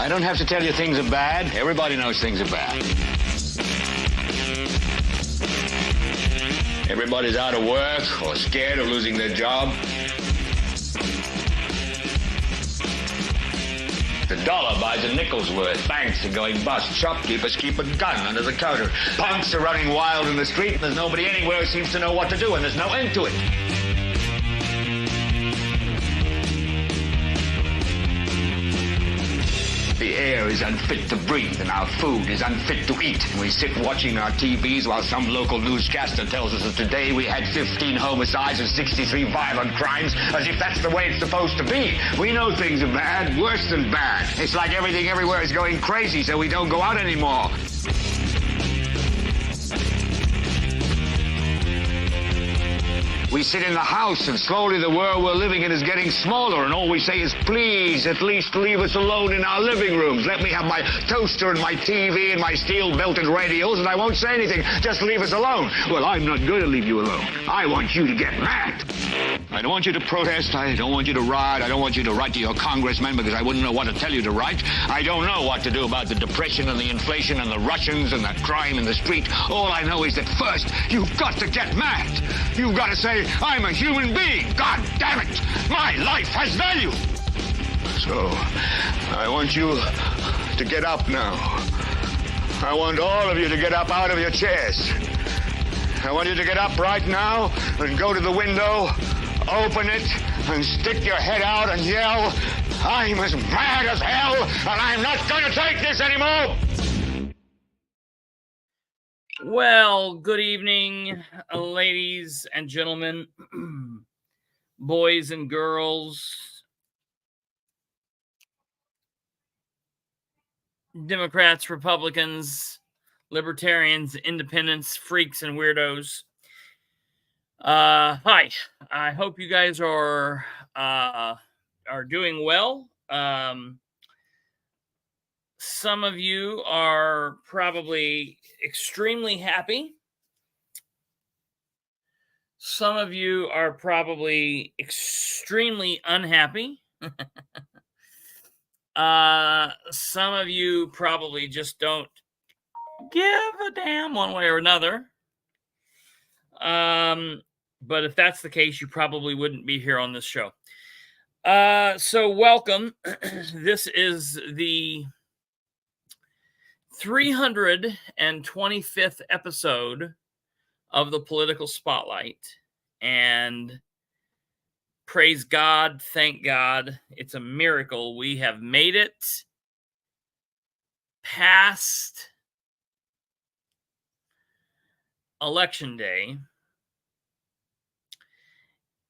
I don't have to tell you things are bad. Everybody knows things are bad. Everybody's out of work or scared of losing their job. The dollar buys a nickel's worth. Banks are going bust. Shopkeepers keep a gun under the counter. Punks are running wild in the street. There's nobody anywhere who seems to know what to do, and there's no end to it. The air is unfit to breathe, and our food is unfit to eat. And we sit watching our TVs while some local newscaster tells us that today we had 15 homicides and 63 violent crimes, as if that's the way it's supposed to be. We know things are bad, worse than bad. It's like everything everywhere is going crazy, so we don't go out anymore. We sit in the house, and slowly the world we're living in is getting smaller, and all we say is, please, at least leave us alone in our living rooms. Let me have my toaster and my TV and my steel-belted radios, and I won't say anything. Just leave us alone. Well, I'm not going to leave you alone. I want you to get mad. I don't want you to protest. I don't want you to riot. I don't want you to write to your congressman because I wouldn't know what to tell you to write. I don't know what to do about the depression and the inflation and the Russians and the crime in the street. All I know is that first, you've got to get mad. You've got to say, I'm a human being. God damn it. My life has value. So, I want you to get up now. I want all of you to get up out of your chairs. I want you to get up right now and go to the window, open it, and stick your head out and yell, I'm as mad as hell, and I'm not going to take this anymore. Well, good evening, ladies and gentlemen, boys and girls, Democrats, Republicans, Libertarians, Independents, freaks, and weirdos. Hi. I hope you guys are doing well. Some of you are probably extremely happy. Some of you are probably extremely unhappy. Some of you probably just don't give a damn one way or another. But if that's the case, you probably wouldn't be here on this show. So welcome. This is the 325th episode of the Political Spotlight, and praise God, thank God, it's a miracle. We have made it past Election Day,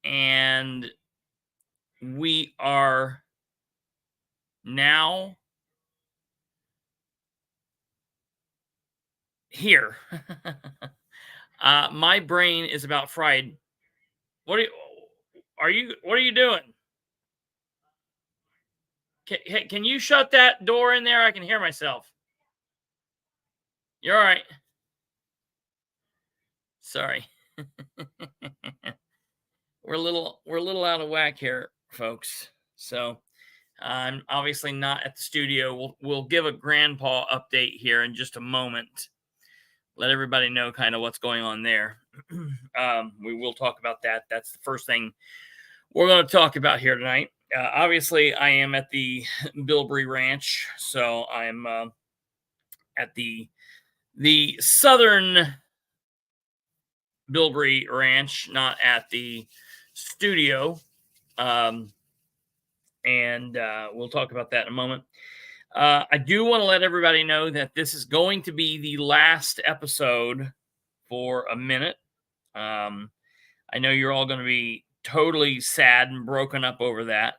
and we are now here. My brain is about fried. What are you doing? Can you shut that door in there? I can hear myself. You're all right. Sorry. We're a little out of whack here, folks. So I'm obviously not at the studio. We'll give a grandpa update here in just a moment. Let everybody know kind of what's going on there. We will talk about that. That's the first thing we're going to talk about here tonight. Obviously, I am at the Bilbrey Ranch, so I'm at the southern Bilbrey Ranch, not at the studio. And we'll talk about that in a moment. I do want to let everybody know that this is going to be the last episode for a minute. I know you're all going to be totally sad and broken up over that.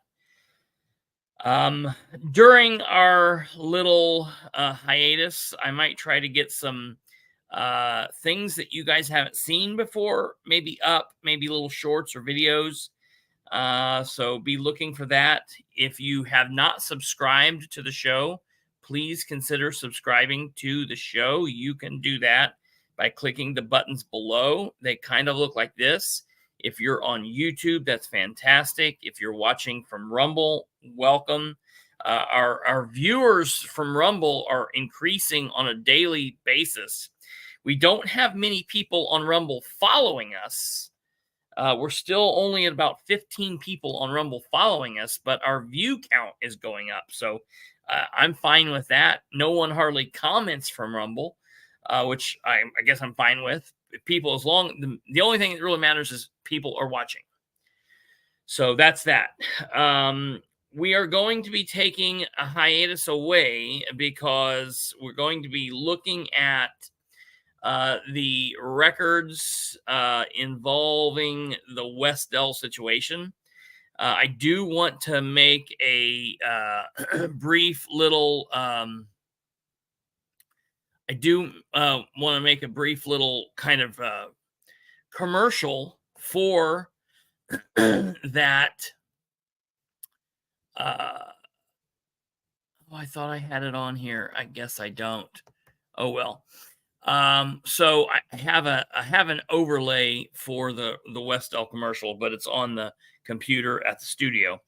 During our little hiatus, I might try to get some things that you guys haven't seen before, maybe little shorts or videos. So be looking for that. If you have not subscribed to the show, please consider subscribing to the show. You can do that by clicking the buttons below. They kind of look like this. If you're on YouTube, that's fantastic. If you're watching from Rumble, welcome. Our viewers from Rumble are increasing on a daily basis. We don't have many people on Rumble following us. We're still only at about 15 people on Rumble following us, but our view count is going up. So I'm fine with that. No one hardly comments from Rumble, which I guess I'm fine with. People, as long the only thing that really matters is people are watching. So that's that. We are going to be taking a hiatus away because we're going to be looking at the records involving the Westell situation. I do want to make a brief little. I do want to make a brief little kind of commercial for that. I thought I had it on here. I guess I don't. Oh well. So I have an overlay for the Westell commercial, but it's on the computer at the studio.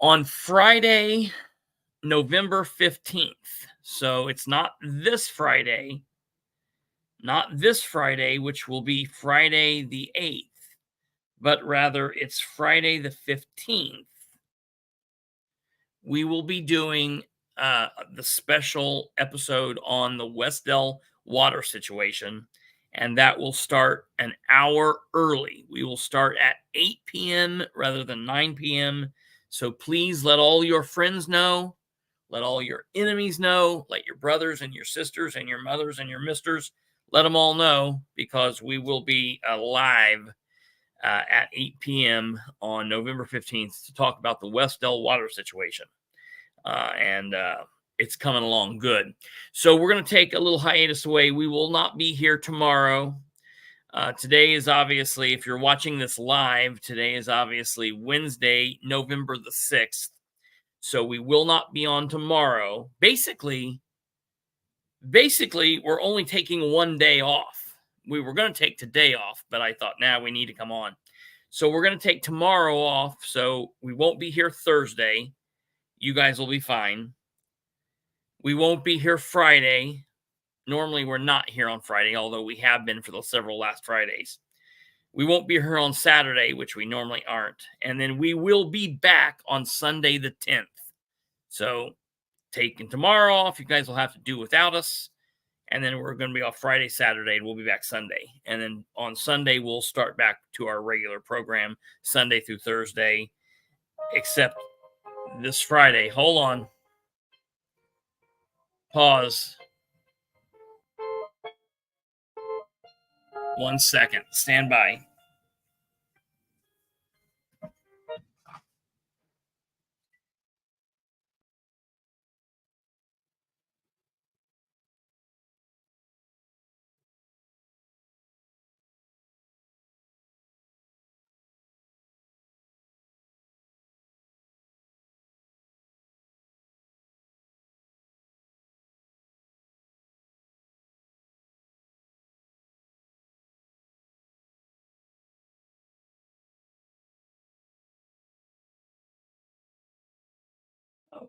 On Friday, November 15th. So it's not this Friday, which will be Friday the 8th, but rather it's Friday the 15th. We will be doing the special episode on the Westell water situation, and that will start an hour early. We will start at 8 p.m. rather than 9 p.m. So please let all your friends know, let all your enemies know, let your brothers and your sisters and your mothers and your misters, let them all know, because we will be live at 8 p.m. on November 15th to talk about the Westell water situation. And it's coming along good. So we're going to take a little hiatus away. We will not be here tomorrow. Today is obviously, if you're watching this live, today is obviously Wednesday, November the 6th. So we will not be on tomorrow. Basically, we're only taking one day off. We were going to take today off, but I thought, nah, we need to come on. So we're going to take tomorrow off. So we won't be here Thursday. You guys will be fine. We won't be here Friday. Normally, we're not here on Friday, although we have been for the several last Fridays. We won't be here on Saturday, which we normally aren't. And then we will be back on Sunday the 10th. So taking tomorrow off, you guys will have to do without us. And then we're going to be off Friday, Saturday, and we'll be back Sunday. And then on Sunday, we'll start back to our regular program, Sunday through Thursday, except this Friday. Hold on. Pause. 1 second. Stand by.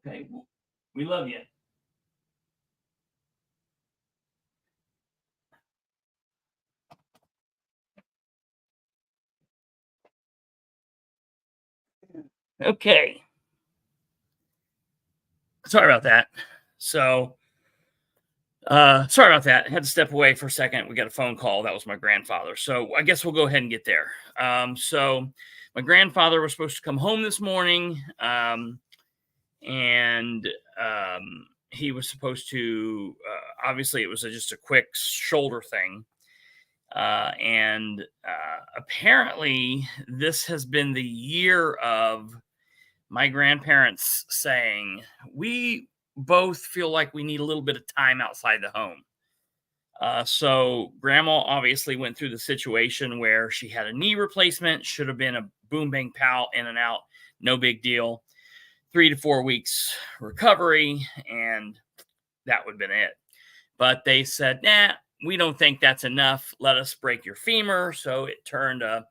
Okay. We love you. Okay. Sorry about that. So, sorry about that. I had to step away for a second. We got a phone call. That was my grandfather. So I guess we'll go ahead and get there. So my grandfather was supposed to come home this morning. And he was supposed to, obviously it was just a quick shoulder thing. And apparently this has been the year of my grandparents saying, we both feel like we need a little bit of time outside the home. So grandma obviously went through the situation where she had a knee replacement, should have been a boom, bang, pow, in and out, no big deal. 3 to 4 weeks recovery, and that would have been it. But they said, nah, we don't think that's enough. Let us break your femur. So it turned a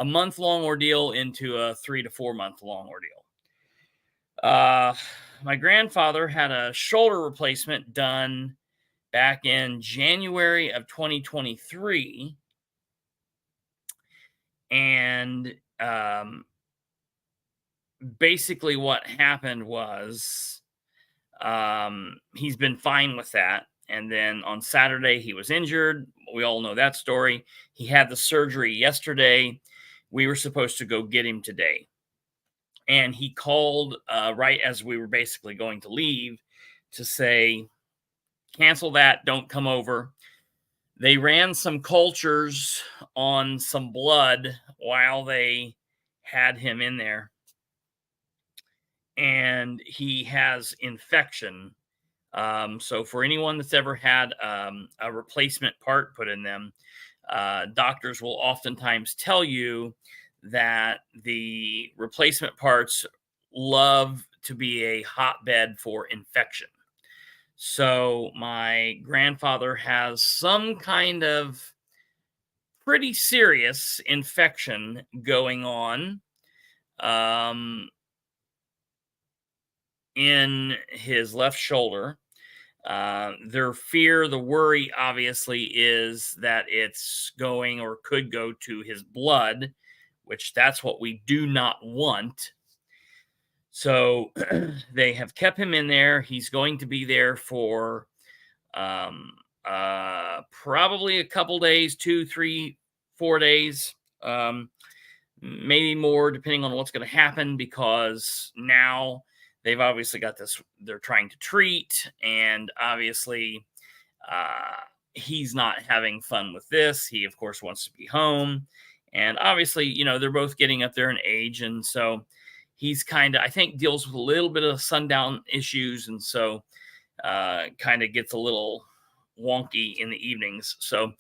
month-long ordeal into a 3 to 4 month long ordeal. My grandfather had a shoulder replacement done back in January of 2023. And basically what happened was he's been fine with that. And then on Saturday, he was injured. We all know that story. He had the surgery yesterday. We were supposed to go get him today. And he called right as we were basically going to leave to say, cancel that, don't come over. They ran some cultures on some blood while they had him in there. And he has infection. So for anyone that's ever had a replacement part put in them, doctors will oftentimes tell you that the replacement parts love to be a hotbed for infection. So my grandfather has some kind of pretty serious infection going on in his left shoulder. The worry obviously is that it's going or could go to his blood, which that's what we do not want. So they have kept him in there. He's going to be there for probably a couple days, 2, 3, 4 days, maybe more, depending on what's going to happen, because now they've obviously got this they're trying to treat, and obviously he's not having fun with this. He, of course, wants to be home, and obviously, they're both getting up there in age, and so he's kind of, I think, deals with a little bit of sundown issues, and so kind of gets a little wonky in the evenings. So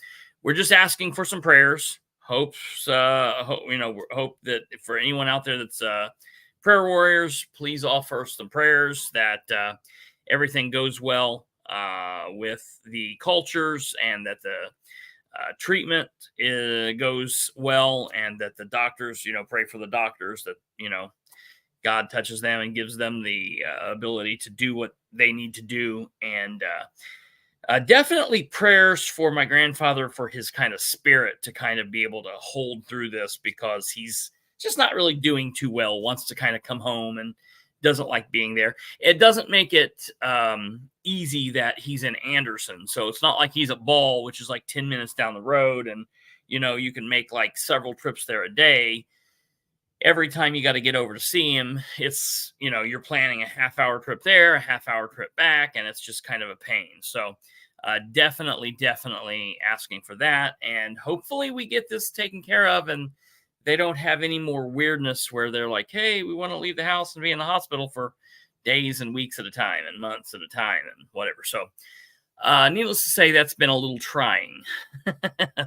we're just asking for some prayers. Hope that for anyone out there that's prayer warriors, please offer some prayers that everything goes well with the cultures, and that the treatment goes well, and that the doctors, pray for the doctors that, God touches them and gives them the ability to do what they need to do. And definitely prayers for my grandfather, for his kind of spirit to kind of be able to hold through this, because he's just not really doing too well, wants to kind of come home and doesn't like being there. It doesn't make it easy that he's in Anderson. So it's not like he's at Ball, which is like 10 minutes down the road. And, you can make like several trips there a day. Every time you got to get over to see him, it's, you're planning a half-hour trip there, a half-hour trip back, and it's just kind of a pain. So definitely asking for that. And hopefully we get this taken care of, and they don't have any more weirdness where they're like, hey, we want to leave the house and be in the hospital for days and weeks at a time and months at a time and whatever. So needless to say, that's been a little trying.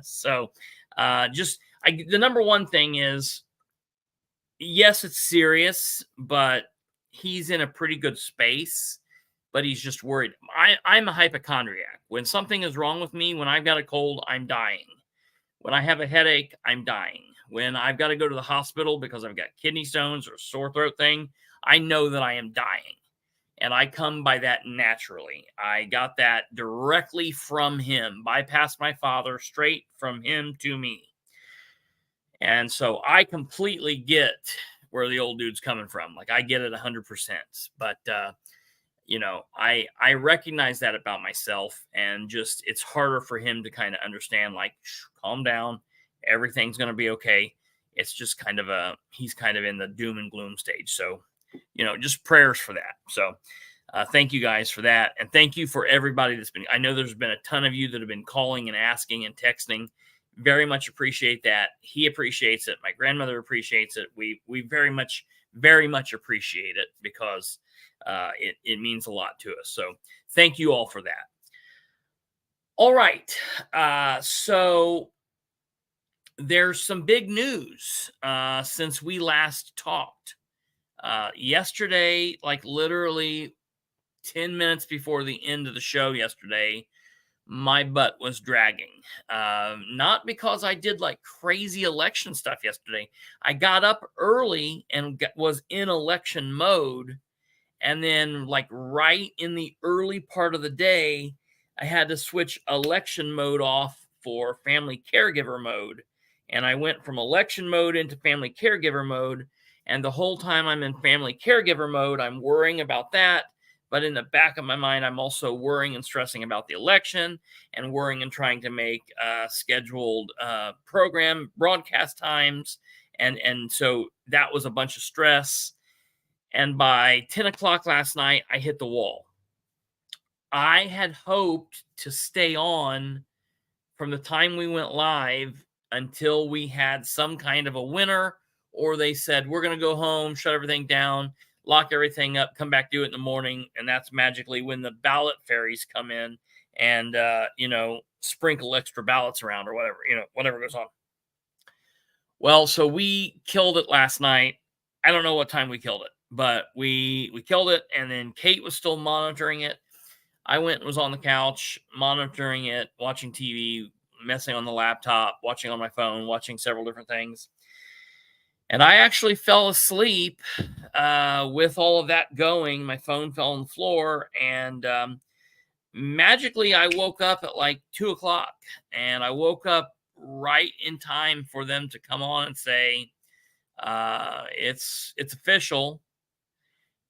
So the number one thing is, yes, it's serious, but he's in a pretty good space, but he's just worried. I'm a hypochondriac. When something is wrong with me, when I've got a cold, I'm dying. When I have a headache, I'm dying. When I've got to go to the hospital because I've got kidney stones or a sore throat thing, I know that I am dying. And I come by that naturally. I got that directly from him, bypassed my father, straight from him to me. And so I completely get where the old dude's coming from. Like, I get it 100%. But, I recognize that about myself, and just, it's harder for him to kind of understand, like, calm down. Everything's going to be okay. It's just he's kind of in the doom and gloom stage. So, just prayers for that. So thank you guys for that. And thank you for everybody I know there's been a ton of you that have been calling and asking and texting. Very much appreciate that. He appreciates it. My grandmother appreciates it. We very much appreciate it, because it means a lot to us. So thank you all for that. All right. So there's some big news since we last talked. Yesterday, like literally 10 minutes before the end of the show yesterday, my butt was dragging. Not because I did like crazy election stuff yesterday. I got up early and was in election mode, And then, like, right in the early part of the day, I had to switch election mode off for family caregiver mode. And I went from election mode into family caregiver mode. And the whole time I'm in family caregiver mode, I'm worrying about that. But in the back of my mind, I'm also worrying and stressing about the election and worrying and trying to make scheduled program broadcast times. And so that was a bunch of stress. And by 10 o'clock last night, I hit the wall. I had hoped to stay on from the time we went live until we had some kind of a winner, or they said, we're going to go home, shut everything down, lock everything up, come back, do it in the morning. And that's magically when the ballot fairies come in and, sprinkle extra ballots around or whatever, whatever goes on. Well, so we killed it last night. I don't know what time we killed it, but we killed it. And then Kate was still monitoring it. I went and was on the couch monitoring it, watching TV, messing on the laptop, watching on my phone, watching several different things. And I actually fell asleep with all of that going. My phone fell on the floor, and magically I woke up at like 2 o'clock, and I woke up right in time for them to come on and say, it's official.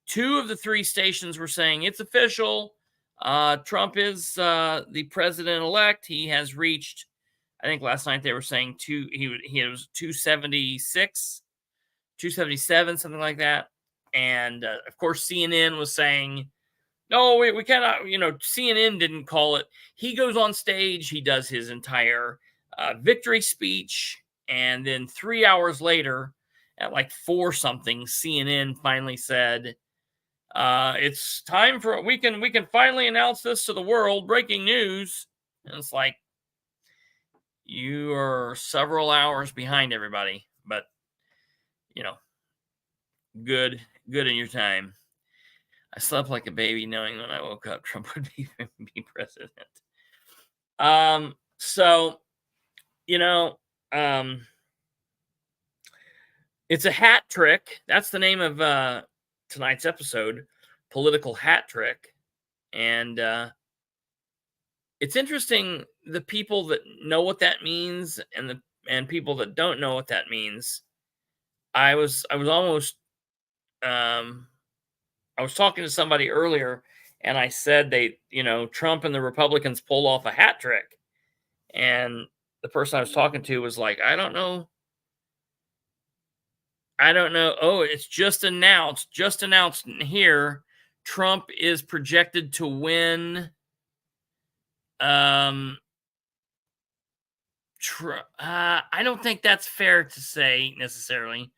2 of the 3 stations were saying it's official. Trump is the president-elect. He has reached, I think last night they were saying he was 276, 277, something like that. And of course, CNN was saying, no, we cannot, CNN didn't call it. He goes on stage, he does his entire victory speech. And then 3 hours later, at like 4 something, CNN finally said, it's time for we can finally announce this to the world. Breaking news. And it's like, you are several hours behind everybody, but good in your time. I slept like a baby knowing when I woke up Trump would be president. So it's a hat trick. That's the name of tonight's episode, Political Hat Trick. And it's interesting, the people that know what that means and people that don't know what that means. I was almost I was talking to somebody earlier, and I said Trump and the Republicans pulled off a hat trick. And the person I was talking to was like, I don't know. Oh, it's just announced here. Trump is projected to win. I don't think that's fair to say necessarily.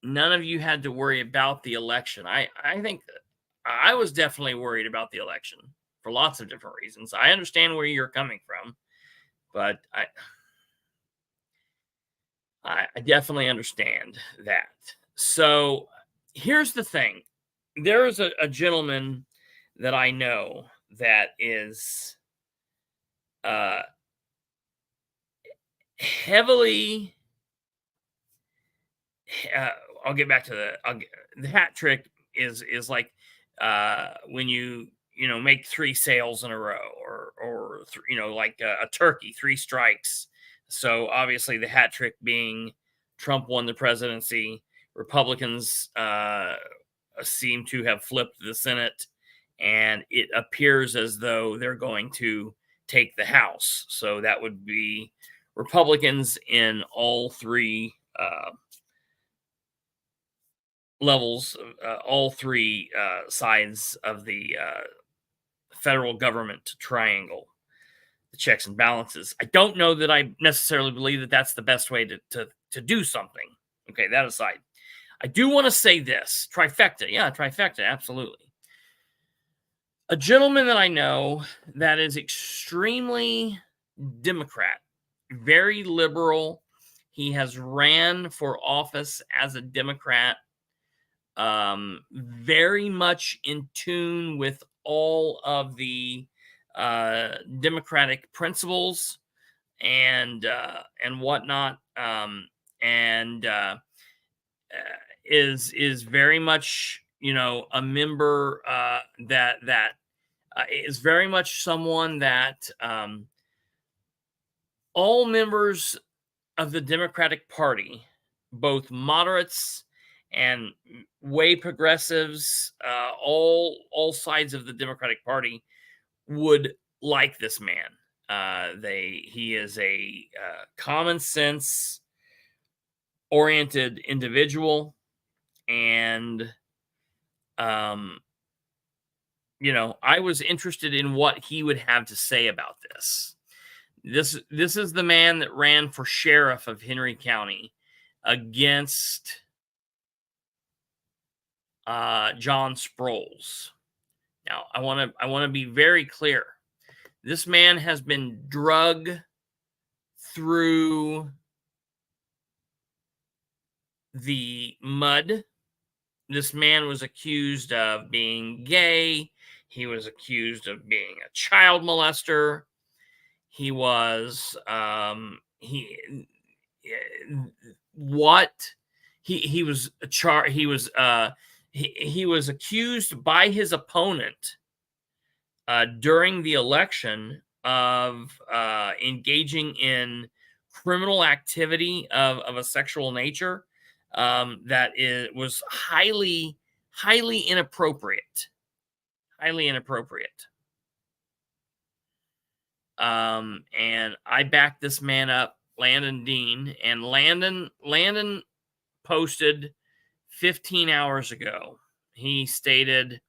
None of you had to worry about the election. I think I was definitely worried about the election for lots of different reasons. I understand where you're coming from, but I definitely understand that. So here's the thing. There is a gentleman that I know that is heavily I'll get back to the hat trick is like when you make 3 sales in a row, or like a turkey, 3 strikes. So obviously the hat trick being Trump won the presidency, Republicans seem to have flipped the Senate, and it appears as though they're going to take the House. So that would be Republicans in all 3 levels, all 3 sides of the federal government triangle, the checks and balances. I don't know that I necessarily believe that that's the best way to do something. Okay, that aside, I do want to say this. Trifecta. Yeah, trifecta, absolutely. A gentleman that I know that is extremely Democrat, very liberal. He has ran for office as a Democrat, very much in tune with all of the democratic principles and whatnot, and is very much a member that is very much someone that all members of the Democratic Party, both moderates and way progressives, all sides of the Democratic Party would like this man. He is a common sense oriented individual, and I was interested in what he would have to say about this. This is the man that ran for sheriff of Henry County against John Sproles. Now, I want to be very clear. This man has been drug through the mud. This man was accused of being gay. He was accused of being a child molester. He was he was accused by his opponent during the election of engaging in criminal activity of a sexual nature that was highly inappropriate. And I backed this man up, Landon Dean, and Landon posted 15 hours ago. He stated,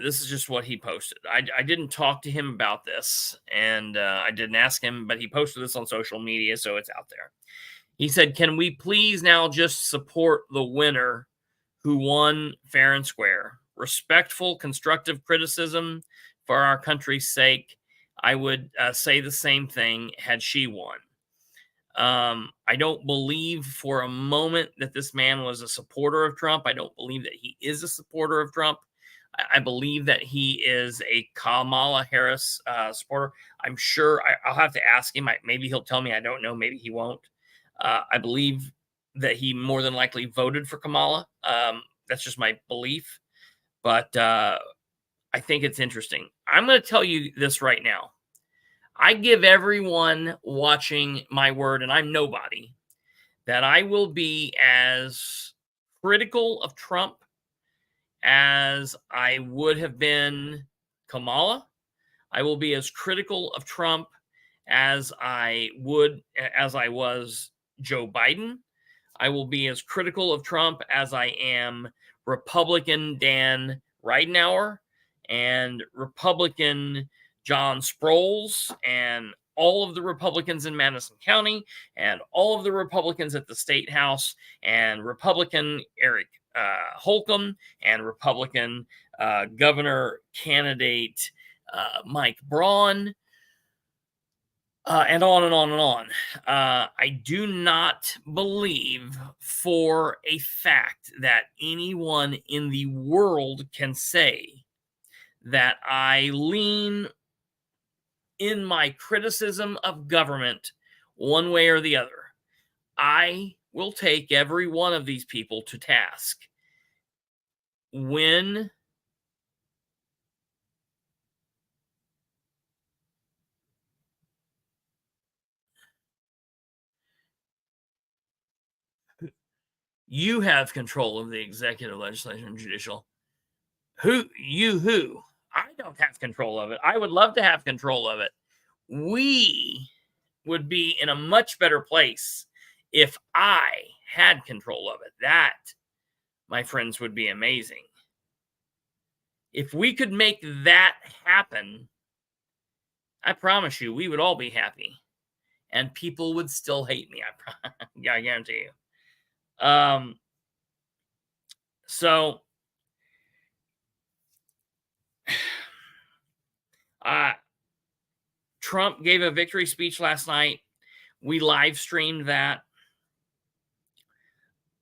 this is just what he posted. I didn't talk to him about this, and I didn't ask him, but he posted this on social media, so it's out there. He said, "Can we please now just support the winner who won fair and square? Respectful, constructive criticism for our country's sake. I would say the same thing had she won." I don't believe for a moment that this man was a supporter of Trump. I don't believe that he is a supporter of Trump. I believe that he is a Kamala Harris supporter. I'm sure I'll have to ask him. Maybe he'll tell me. I don't know. Maybe he won't. I believe that he more than likely voted for Kamala. That's just my belief. But I think it's interesting. I'm going to tell you this right now. I give everyone watching my word, and I'm nobody, that I will be as critical of Trump as I would have been Kamala. I will be as critical of Trump as I was Joe Biden. I will be as critical of Trump as I am Republican Dan Ridenour and Republican John Sproles and all of the Republicans in Madison County and all of the Republicans at the State House and Republican Eric Holcomb and Republican governor candidate Mike Braun. And on and on and on. I do not believe for a fact that anyone in the world can say that I lean in my criticism of government one way or the other. I will take every one of these people to task when you have control of the executive, legislature, and judicial. Who? I don't have control of it. I would love to have control of it. We would be in a much better place if I had control of it. That, my friends, would be amazing. If we could make that happen, I promise you, we would all be happy. And people would still hate me. I guarantee you. So, Trump gave a victory speech last night. We live streamed that.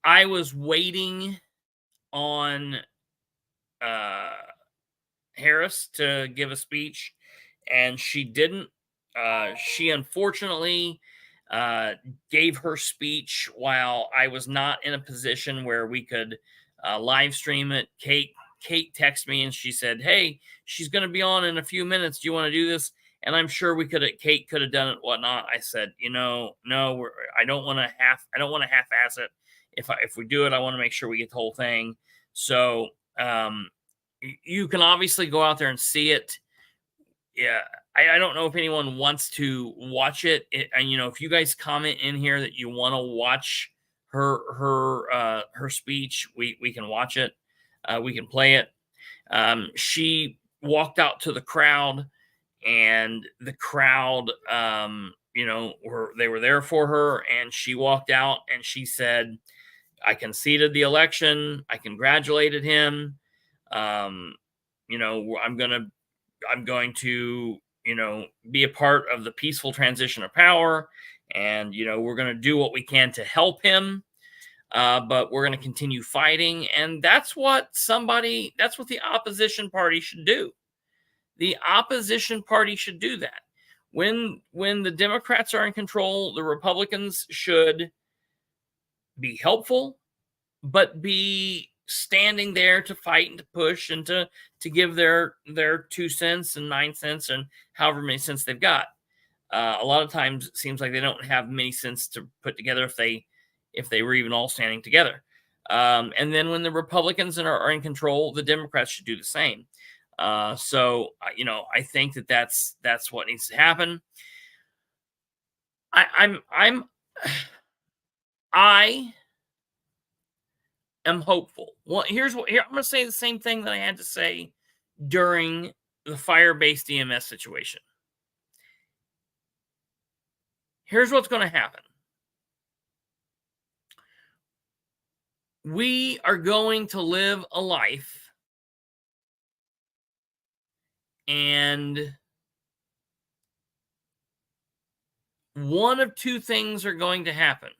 I was waiting on Harris to give a speech, and she didn't. She unfortunately gave her speech while I was not in a position where we could live stream it. Kate texted me and she said, "Hey, she's going to be on in a few minutes. Do you want to do this?" And I'm sure Kate could have done it, whatnot. I said, no, I don't want to half-ass it. If we do it, I want to make sure we get the whole thing. So you can obviously go out there and see it. Yeah, I don't know if anyone wants to watch it. And if you guys comment in here that you want to watch her speech, we can watch it. We can play it. She walked out to the crowd, and the crowd, they were there for her, and she walked out and she said, "I conceded the election. I congratulated him. I'm going to, be a part of the peaceful transition of power. And, we're going to do what we can to help him. But we're going to continue fighting." And that's what the opposition party should do. The opposition party should do that. When the Democrats are in control, the Republicans should be helpful, but be standing there to fight and to push and to give their 2 cents and 9 cents and however many cents they've got. A lot of times it seems like they don't have many cents to put together if they were even all standing together. And then when the Republicans are in control, the Democrats should do the same. So I think that's what needs to happen. I am hopeful. Well, here I'm going to say the same thing that I had to say during the fire-based EMS situation. Here's what's going to happen. We are going to live a life, and one of two things are going to happen.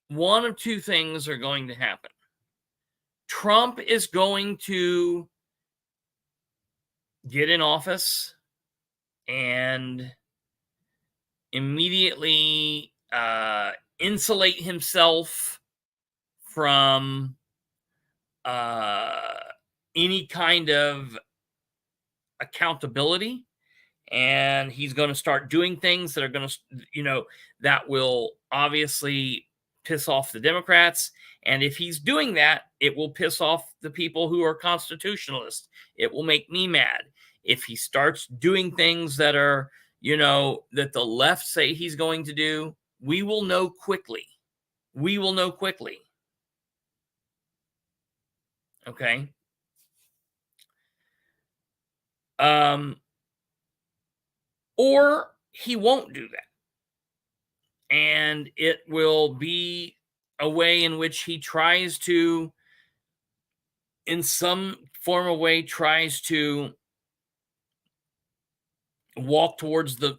One of two things are going to happen. Trump is going to get in office and immediately insulate himself from any kind of accountability, and he's going to start doing things that are going to, that will obviously piss off the Democrats. And if he's doing that, it will piss off the people who are constitutionalists. It will make me mad. If he starts doing things that are, that the left say he's going to do, we will know quickly. We will know quickly. Okay. Or he won't do that. And it will be a way in which he tries to, in some form of way, tries to walk towards the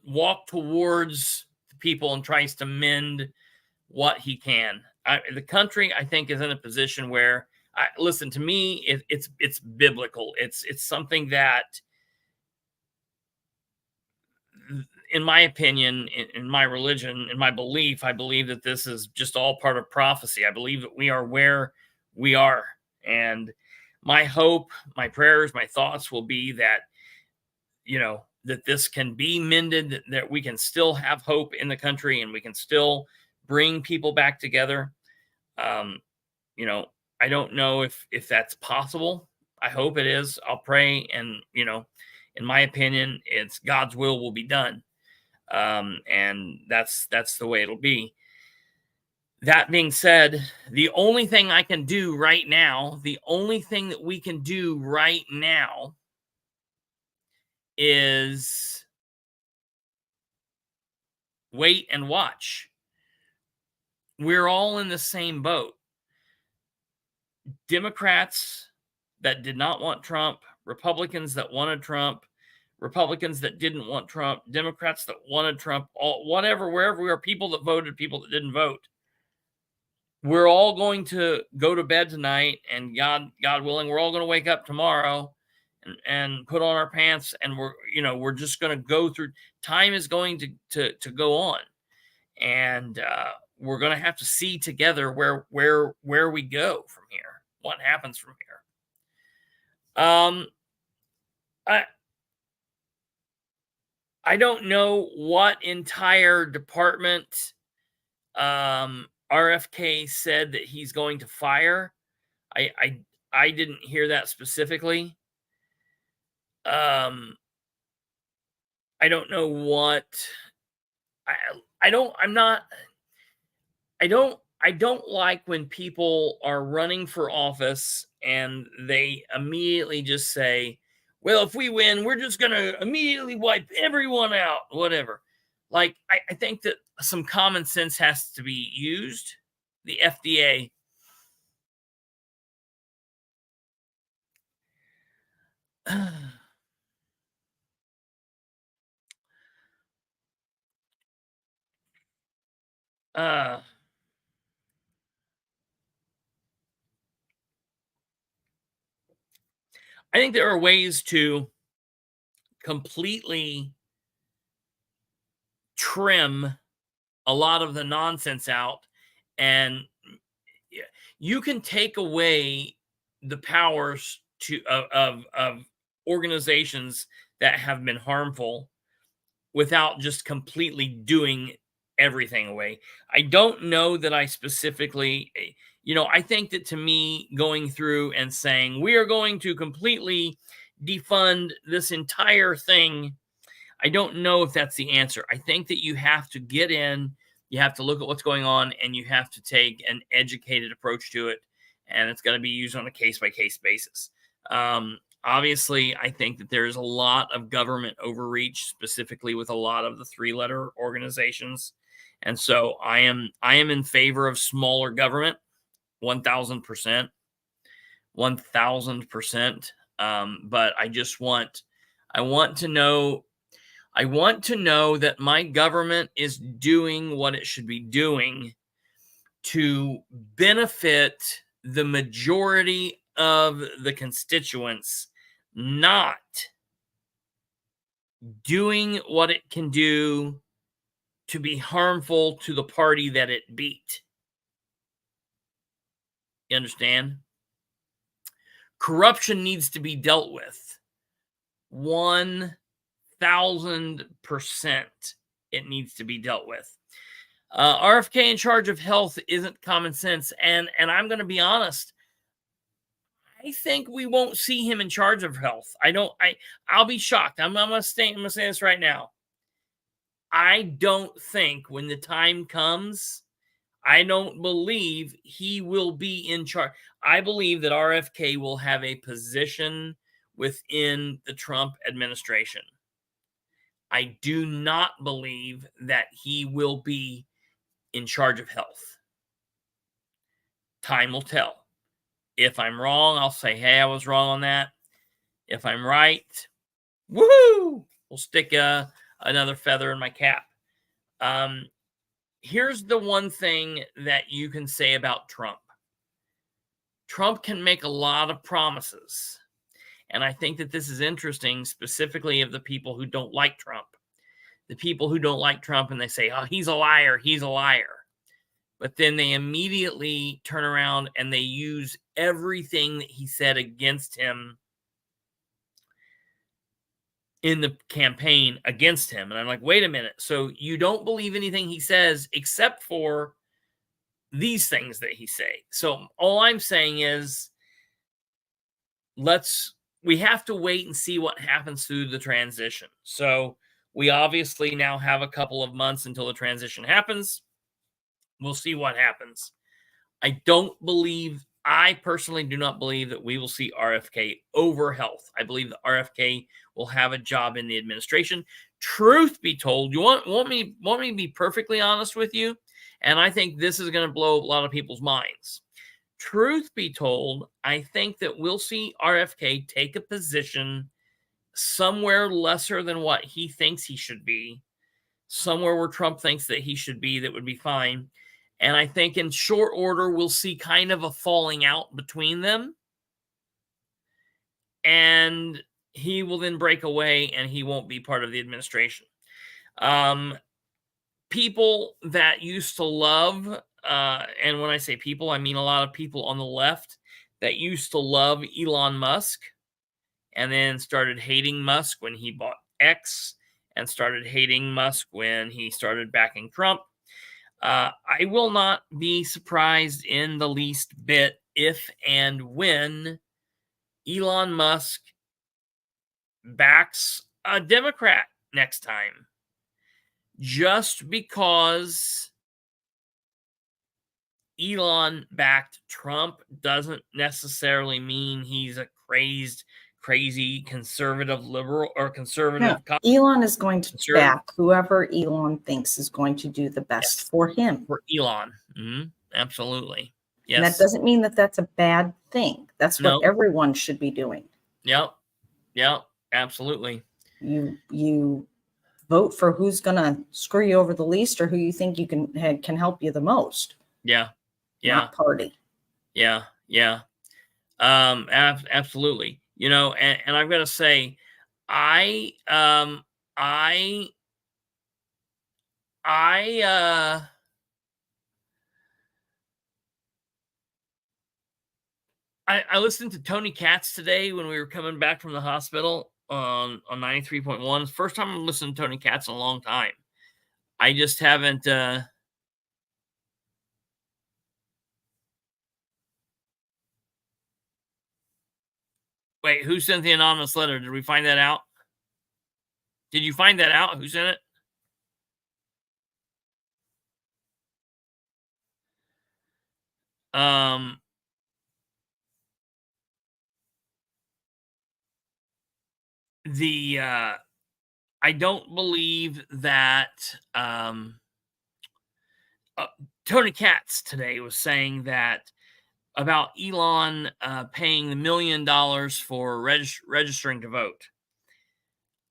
people and tries to mend what he can. The country, I think, is in a position where, listen to me, it's biblical. It's something that, in my opinion, in my religion, in my belief, I believe that this is just all part of prophecy. I believe that we are where we are. And my hope, my prayers, my thoughts will be that, that this can be mended, that we can still have hope in the country and we can still bring people back together. I don't know if that's possible. I hope it is. I'll pray. And, in my opinion, it's God's will be done. And that's the way it'll be. That being said, the only thing I can do right now, the only thing that we can do right now is wait and watch. We're all in the same boat. Democrats that did not want Trump, Republicans that wanted Trump, Republicans that didn't want Trump, Democrats that wanted Trump, wherever we are, people that voted, people that didn't vote. We're all going to go to bed tonight, and God willing, we're all going to wake up tomorrow, and put on our pants, and we're just going to go through. Time is going to go on, and we're going to have to see together where we go from here, what happens from here. I don't know what entire department RFK said that he's going to fire. I didn't hear that specifically. I don't know what. I don't like when people are running for office and they immediately just say, well, if we win, we're just going to immediately wipe everyone out, whatever. Like, I think that some common sense has to be used. The FDA. I think there are ways to completely trim a lot of the nonsense out, and you can take away the powers of organizations that have been harmful without just completely doing everything away. I don't know that I specifically, I think that, to me, going through and saying we are going to completely defund this entire thing, I don't know if that's the answer. I think that you have to get in, you have to look at what's going on, and you have to take an educated approach to it. And it's going to be used on a case-by-case basis. Obviously, I think that there's a lot of government overreach, specifically with a lot of the three-letter organizations. And so I am in favor of smaller government, 1,000%. 1,000%. But I want to know that my government is doing what it should be doing to benefit the majority of the constituents, not doing what it can do to be harmful to the party that it beat. You understand? Corruption needs to be dealt with. 1,000% it needs to be dealt with. RFK in charge of health isn't common sense. And I'm going to be honest. I think we won't see him in charge of health. I'll be shocked. I'm going to say this right now. I don't think when the time comes, I don't believe he will be in charge. I believe that RFK will have a position within the Trump administration. I do not believe that he will be in charge of health. Time will tell. If I'm wrong, I'll say, hey, I was wrong on that. If I'm right, woohoo! We'll stick another feather in my cap. Here's the one thing that you can say about Trump. Trump can make a lot of promises. And I think that this is interesting, specifically of the people who don't like Trump. The people who don't like Trump, and they say, oh, he's a liar, he's a liar. But then they immediately turn around and they use everything that he said against him in the campaign against him. And I'm like, wait a minute. So you don't believe anything he says except for these things that he say. So all I'm saying is we have to wait and see what happens through the transition. So we obviously now have a couple of months until the transition happens. We'll see what happens. I personally do not believe that we will see RFK over health. I believe that RFK will have a job in the administration. Truth be told, you want me to be perfectly honest with you? And I think this is going to blow a lot of people's minds. Truth be told, I think that we'll see RFK take a position somewhere lesser than what he thinks he should be, somewhere where Trump thinks that he should be, that would be fine. And I think in short order, we'll see kind of a falling out between them. And he will then break away and he won't be part of the administration. People that used to love, and when I say people, I mean a lot of people on the left that used to love Elon Musk and then started hating Musk when he bought X and started hating Musk when he started backing Trump. I will not be surprised in the least bit if and when Elon Musk backs a Democrat next time. Just because Elon backed Trump doesn't necessarily mean he's a crazy conservative liberal or conservative. No, Elon is going to back whoever Elon thinks is going to do the best for him. For Elon. Absolutely. Yes. And that doesn't mean that that's a bad thing. That's what everyone should be doing. Yep. Absolutely. You vote for who's going to screw you over the least or who you think you can help you the most. Yeah. Not party. Yeah. Absolutely. You know, and I've got to say, I listened to Tony Katz today when we were coming back from the hospital on 93.1. It's the first time I've listened to Tony Katz in a long time. I just haven't. Wait, who sent the anonymous letter? Did we find that out? Did you find that out? Who sent it? I don't believe that Tony Katz today was saying that about Elon paying the $1 million for registering to vote.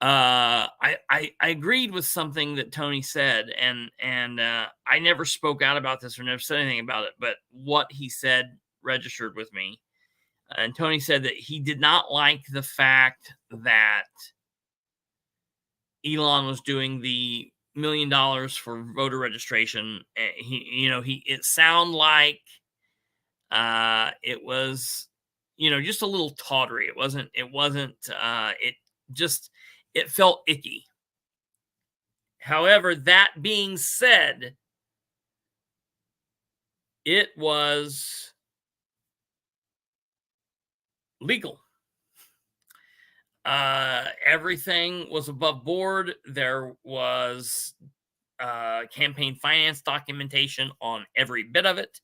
I agreed with something that Tony said, and I never spoke out about this or never said anything about it, but what he said registered with me. And Tony said that he did not like the fact that Elon was doing the $1 million for voter registration. It sounded like it was, just a little tawdry. It felt icky. However, that being said, it was legal. Everything was above board. There was campaign finance documentation on every bit of it,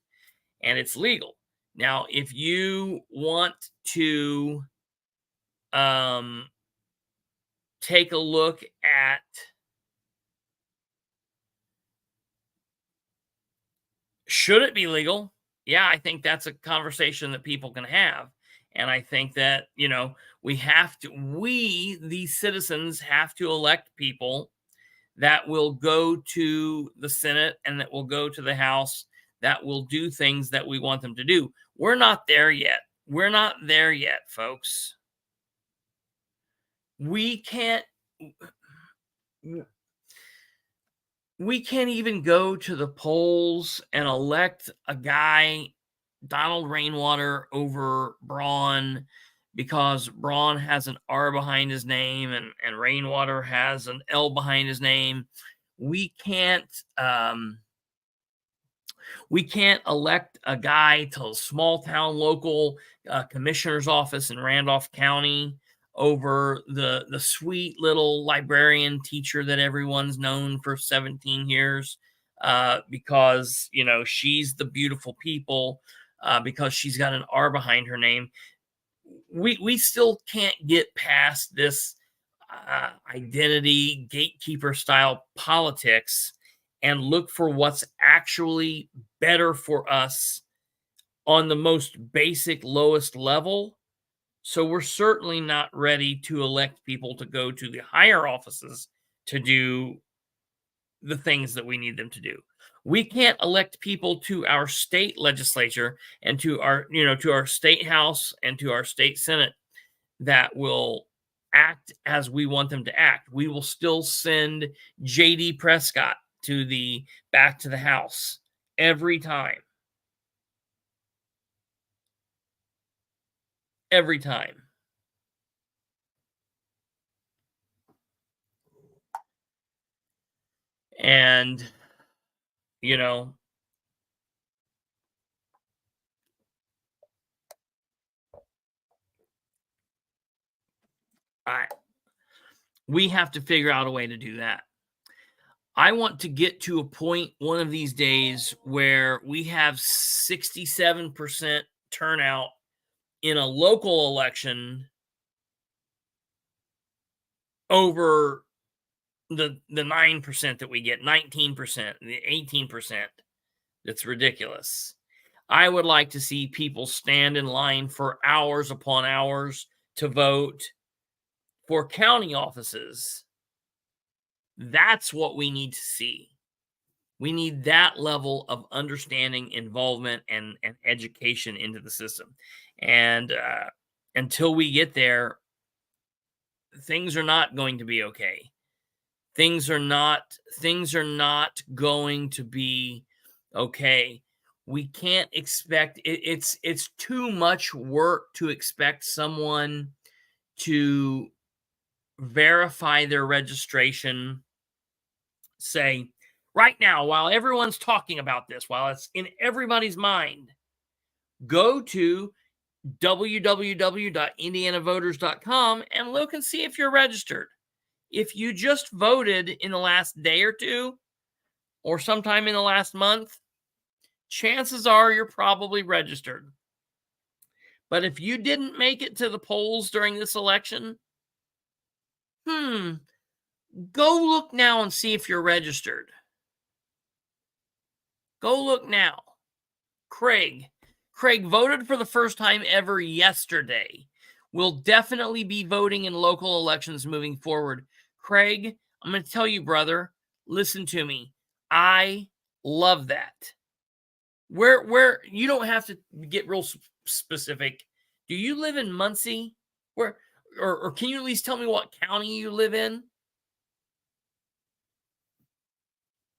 and it's legal. Now, if you want to take a look at should it be legal? Yeah, I think that's a conversation that people can have. And I think that, we, these citizens, have to elect people that will go to the Senate and that will go to the House, that will do things that we want them to do. We're not there yet. We're not there yet, folks. We can't even go to the polls and elect a guy, Donald Rainwater, over Braun, because Braun has an R behind his name and Rainwater has an L behind his name. We can't elect a guy to a small town local commissioner's office in Randolph County over the sweet little librarian teacher that everyone's known for 17 years because, she's the beautiful people because she's got an R behind her name. We still can't get past this identity gatekeeper style politics and look for what's actually better for us on the most basic, lowest level. So we're certainly not ready to elect people to go to the higher offices to do the things that we need them to do. We can't elect people to our state legislature and to our, to our state house and to our state senate that will act as we want them to act. We will still send JD Prescott back to the House every time. Every time. And, you know, we have to figure out a way to do that. I want to get to a point one of these days where we have 67% turnout in a local election over the 9% that we get, 19%, the 18%. That's ridiculous. I would like to see people stand in line for hours upon hours to vote for county offices. That's what we need to see. We need that level of understanding, involvement, and education into the system. And until we get there, things are not going to be okay. Things are not going to be okay. We can't expect it's too much work to expect someone to verify their registration, say, right now, while everyone's talking about this, while it's in everybody's mind, go to www.indianavoters.com and look and see if you're registered. If you just voted in the last day or two, or sometime in the last month, chances are you're probably registered. But if you didn't make it to the polls during this election, go look now and see if you're registered. Go look now. Craig voted for the first time ever yesterday. Will definitely be voting in local elections moving forward. Craig, I'm going to tell you, brother, listen to me. I love that. Where you don't have to get real specific. Do you live in Muncie? Or can you at least tell me what county you live in?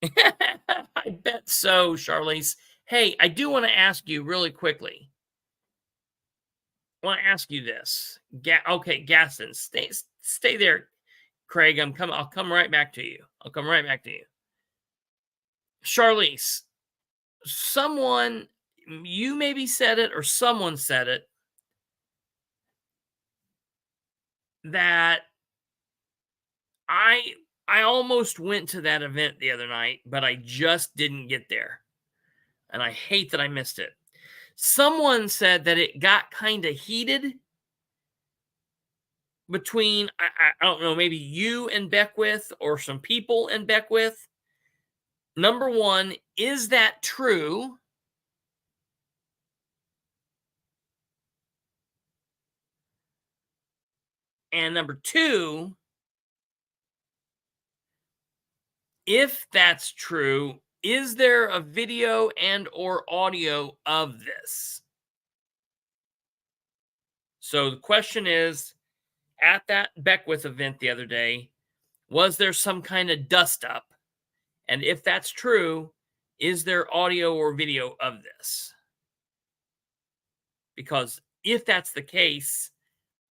I bet so, Charlize. Hey, I do want to ask you really quickly. I want to ask you this. Okay, Gaston, stay there, Craig. I'll come right back to you. Charlize, someone, you maybe said it or someone said it, that I almost went to that event the other night, but I just didn't get there. And I hate that I missed it. Someone said that it got kind of heated between, I don't know, maybe you and Beckwith or some people in Beckwith. Number one, is that true? And number two, if that's true, is there a video and or audio of this? So the question is, at that Beckwith event the other day, was there some kind of dust up? And if that's true, is there audio or video of this? Because if that's the case,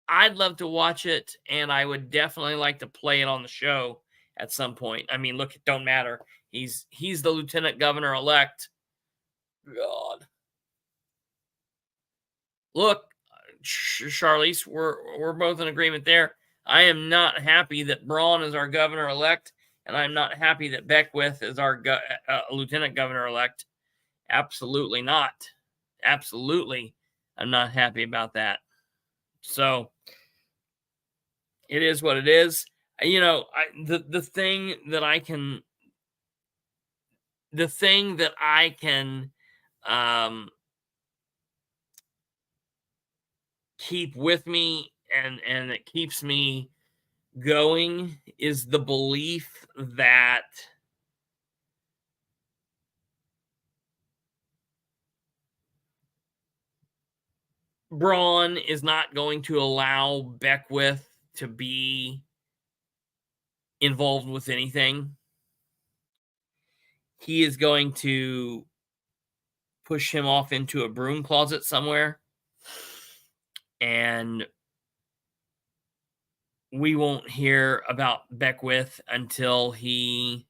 I'd love to watch it, and I would definitely like to play it on the show at some point. I mean, look, it don't matter. He's the lieutenant governor elect. God. Look, Charlize, we're both in agreement there. I am not happy that Braun is our governor elect, and I'm not happy that Beckwith is our lieutenant governor elect. Absolutely not. Absolutely, I'm not happy about that. So it is what it is. You know, the thing that I can keep with me and it keeps me going is the belief that Braun is not going to allow Beckwith to be involved with anything. He is going to push him off into a broom closet somewhere, and we won't hear about Beckwith until he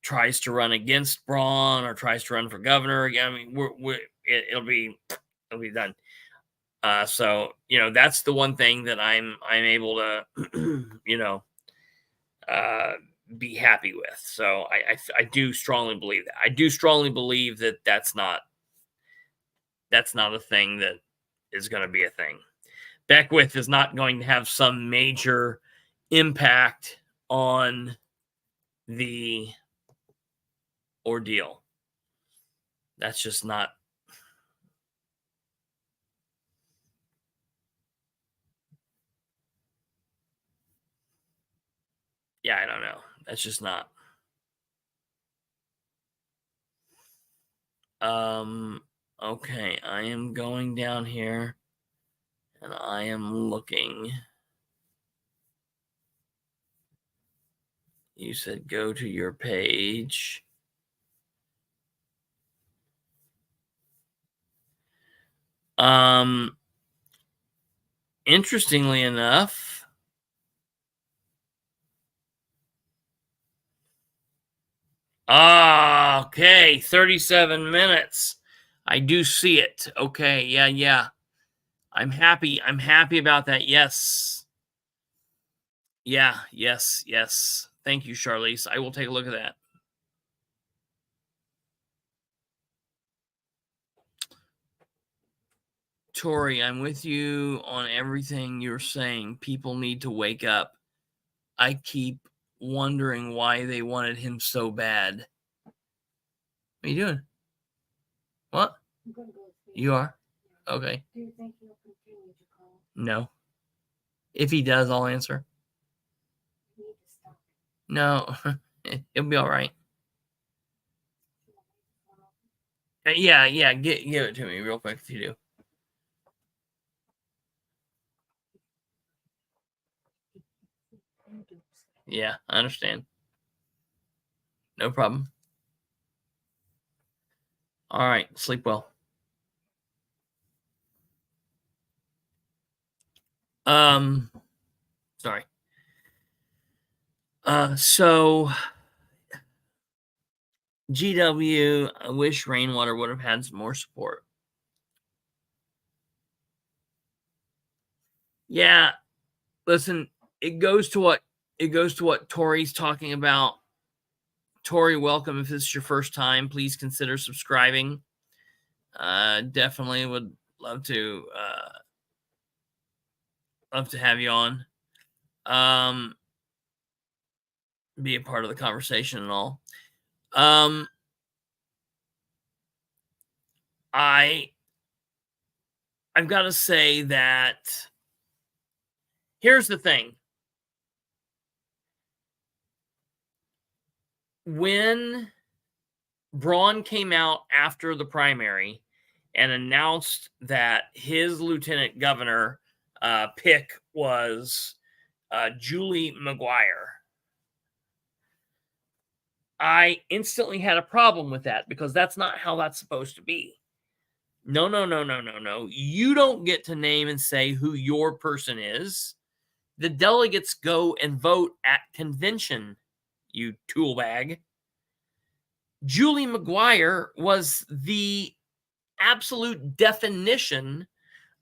tries to run against Braun or tries to run for governor again. I mean, it'll be done. So that's the one thing that I'm able to be happy with. So I do strongly believe that. I do strongly believe that that's not a thing that is going to be a thing. Beckwith is not going to have some major impact on the ordeal. That's just not. Yeah, I don't know. That's just not. Okay, I am going down here and I am looking. You said go to your page. Interestingly enough, okay, 37 minutes. I do see it. Okay, yeah. I'm happy about that. Yes. Yeah, yes. Thank you, Charlize. I will take a look at that. Tori, I'm with you on everything you're saying. People need to wake up. I keep wondering why they wanted him so bad. What are you doing? What? You are? Okay. Do you think he'll continue to call? No. If he does, I'll answer. You need to stop. No. It'll be all right. Yeah. Give it to me real quick if you do. Yeah, I understand. No problem. All right. Sleep well. Sorry. So GW, I wish Rainwater would have had some more support. Yeah. Listen, it goes to what Tori's talking about. Tori, welcome. If this is your first time, please consider subscribing. Definitely would love to have you on. Be a part of the conversation and all. I've got to say that here's the thing. When Braun came out after the primary and announced that his lieutenant governor pick was Julie McGuire, I instantly had a problem with that because that's not how that's supposed to be. No. You don't get to name and say who your person is. The delegates go and vote at convention, you tool bag. Julie McGuire was the absolute definition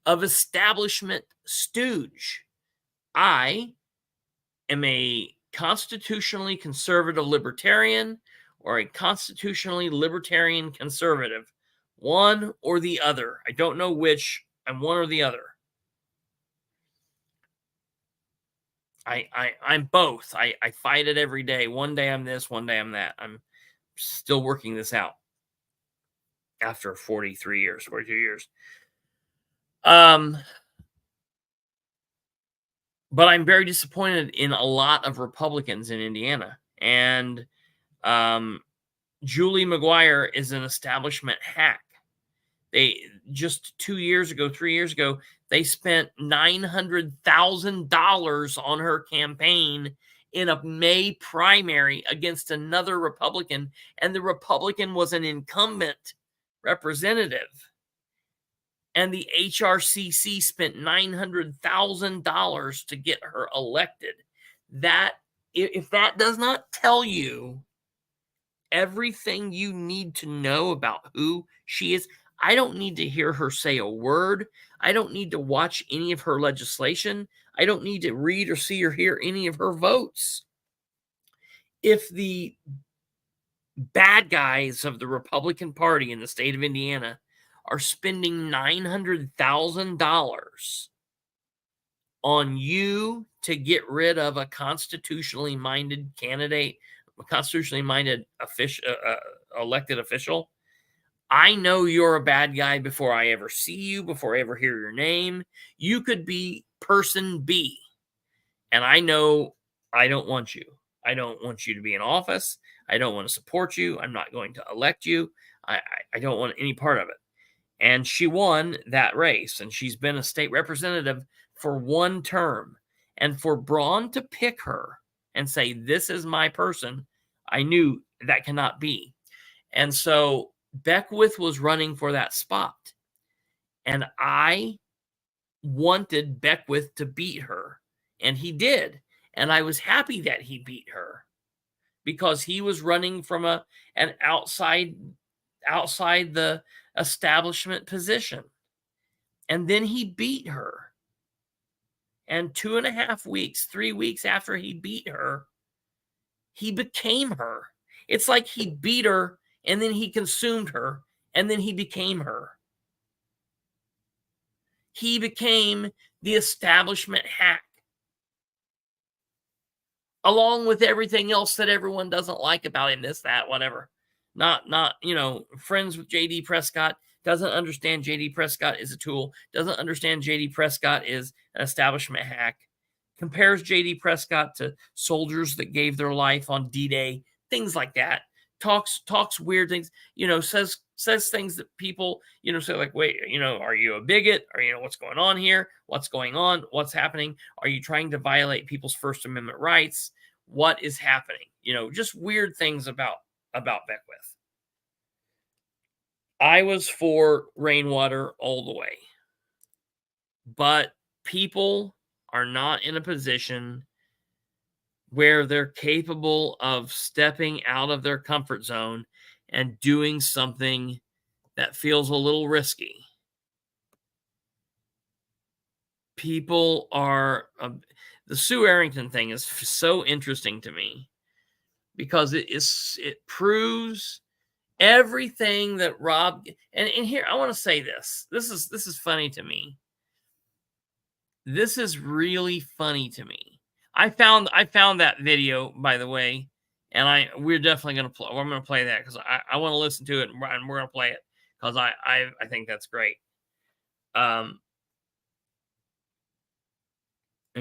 of establishment stooge. I am a constitutionally conservative libertarian or a constitutionally libertarian conservative. One or the other. I don't know which. I'm one or the other. I'm both. I fight it every day. One day I'm this, one day I'm that. I'm still working this out after 42 years. But I'm very disappointed in a lot of Republicans in Indiana. And Julie McGuire is an establishment hack. just 2 years ago, 3 years ago, they spent $900,000 on her campaign in a May primary against another Republican, and the Republican was an incumbent representative. And the HRCC spent $900,000 to get her elected. That, if that does not tell you everything you need to know about who she is, I don't need to hear her say a word. I don't need to watch any of her legislation. I don't need to read or see or hear any of her votes. If the bad guys of the Republican Party in the state of Indiana are spending $900,000 on you to get rid of a constitutionally minded candidate, a constitutionally minded elected official, I know you're a bad guy before I ever see you, before I ever hear your name. You could be person B, and I know I don't want you. I don't want you to be in office. I don't want to support you. I'm not going to elect you. I don't want any part of it. And she won that race, and she's been a state representative for one term. And for Braun to pick her and say, this is my person, I knew that cannot be. And so Beckwith was running for that spot. And I wanted Beckwith to beat her, and he did. And I was happy that he beat her because he was running from an outside the establishment position. And then he beat her. And 2.5 weeks, 3 weeks after he beat her, he became her. It's like he beat her and then he consumed her and then he became her. He became the establishment hack, along with everything else that everyone doesn't like about him, this, that, whatever. Not, friends with J.D. Prescott, doesn't understand J.D. Prescott is a tool, doesn't understand J.D. Prescott is an establishment hack, compares J.D. Prescott to soldiers that gave their life on D-Day, things like that, talks weird things, says things that people, say like, wait, are you a bigot? Or, what's going on here? What's going on? What's happening? Are you trying to violate people's First Amendment rights? What is happening? Just weird things about Beckwith. I was for rainwater all the way, but people are not in a position where they're capable of stepping out of their comfort zone and doing something that feels a little risky. People are, the Sue Arrington thing is so interesting to me because it proves everything that Rob, and here I want to say this is funny to me. This is really funny to me. I found that video, by the way, and we're definitely going to play. I'm going to play that because I want to listen to it, and we're going to play it because I think that's great. And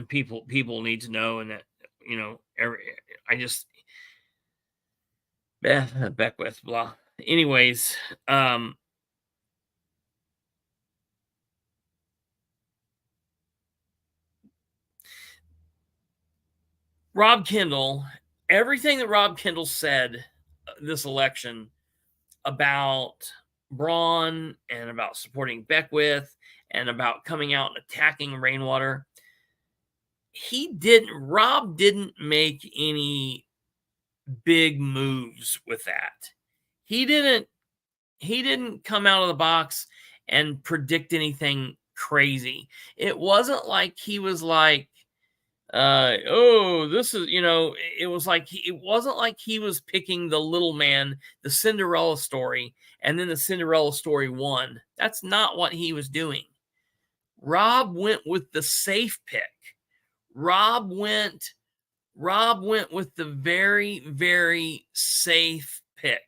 people need to know, and that Beckwith, blah. Anyways, Rob Kendall, everything that Rob Kendall said this election about Braun and about supporting Beckwith and about coming out and attacking rainwater, Rob didn't make any big moves with that. He didn't come out of the box and predict anything crazy. It wasn't like he was like, this is, it was like, it wasn't like he was picking the little man, the Cinderella story, and then the Cinderella story won. That's not what he was doing. Rob went with the safe pick. Rob went with the very, very safe pick.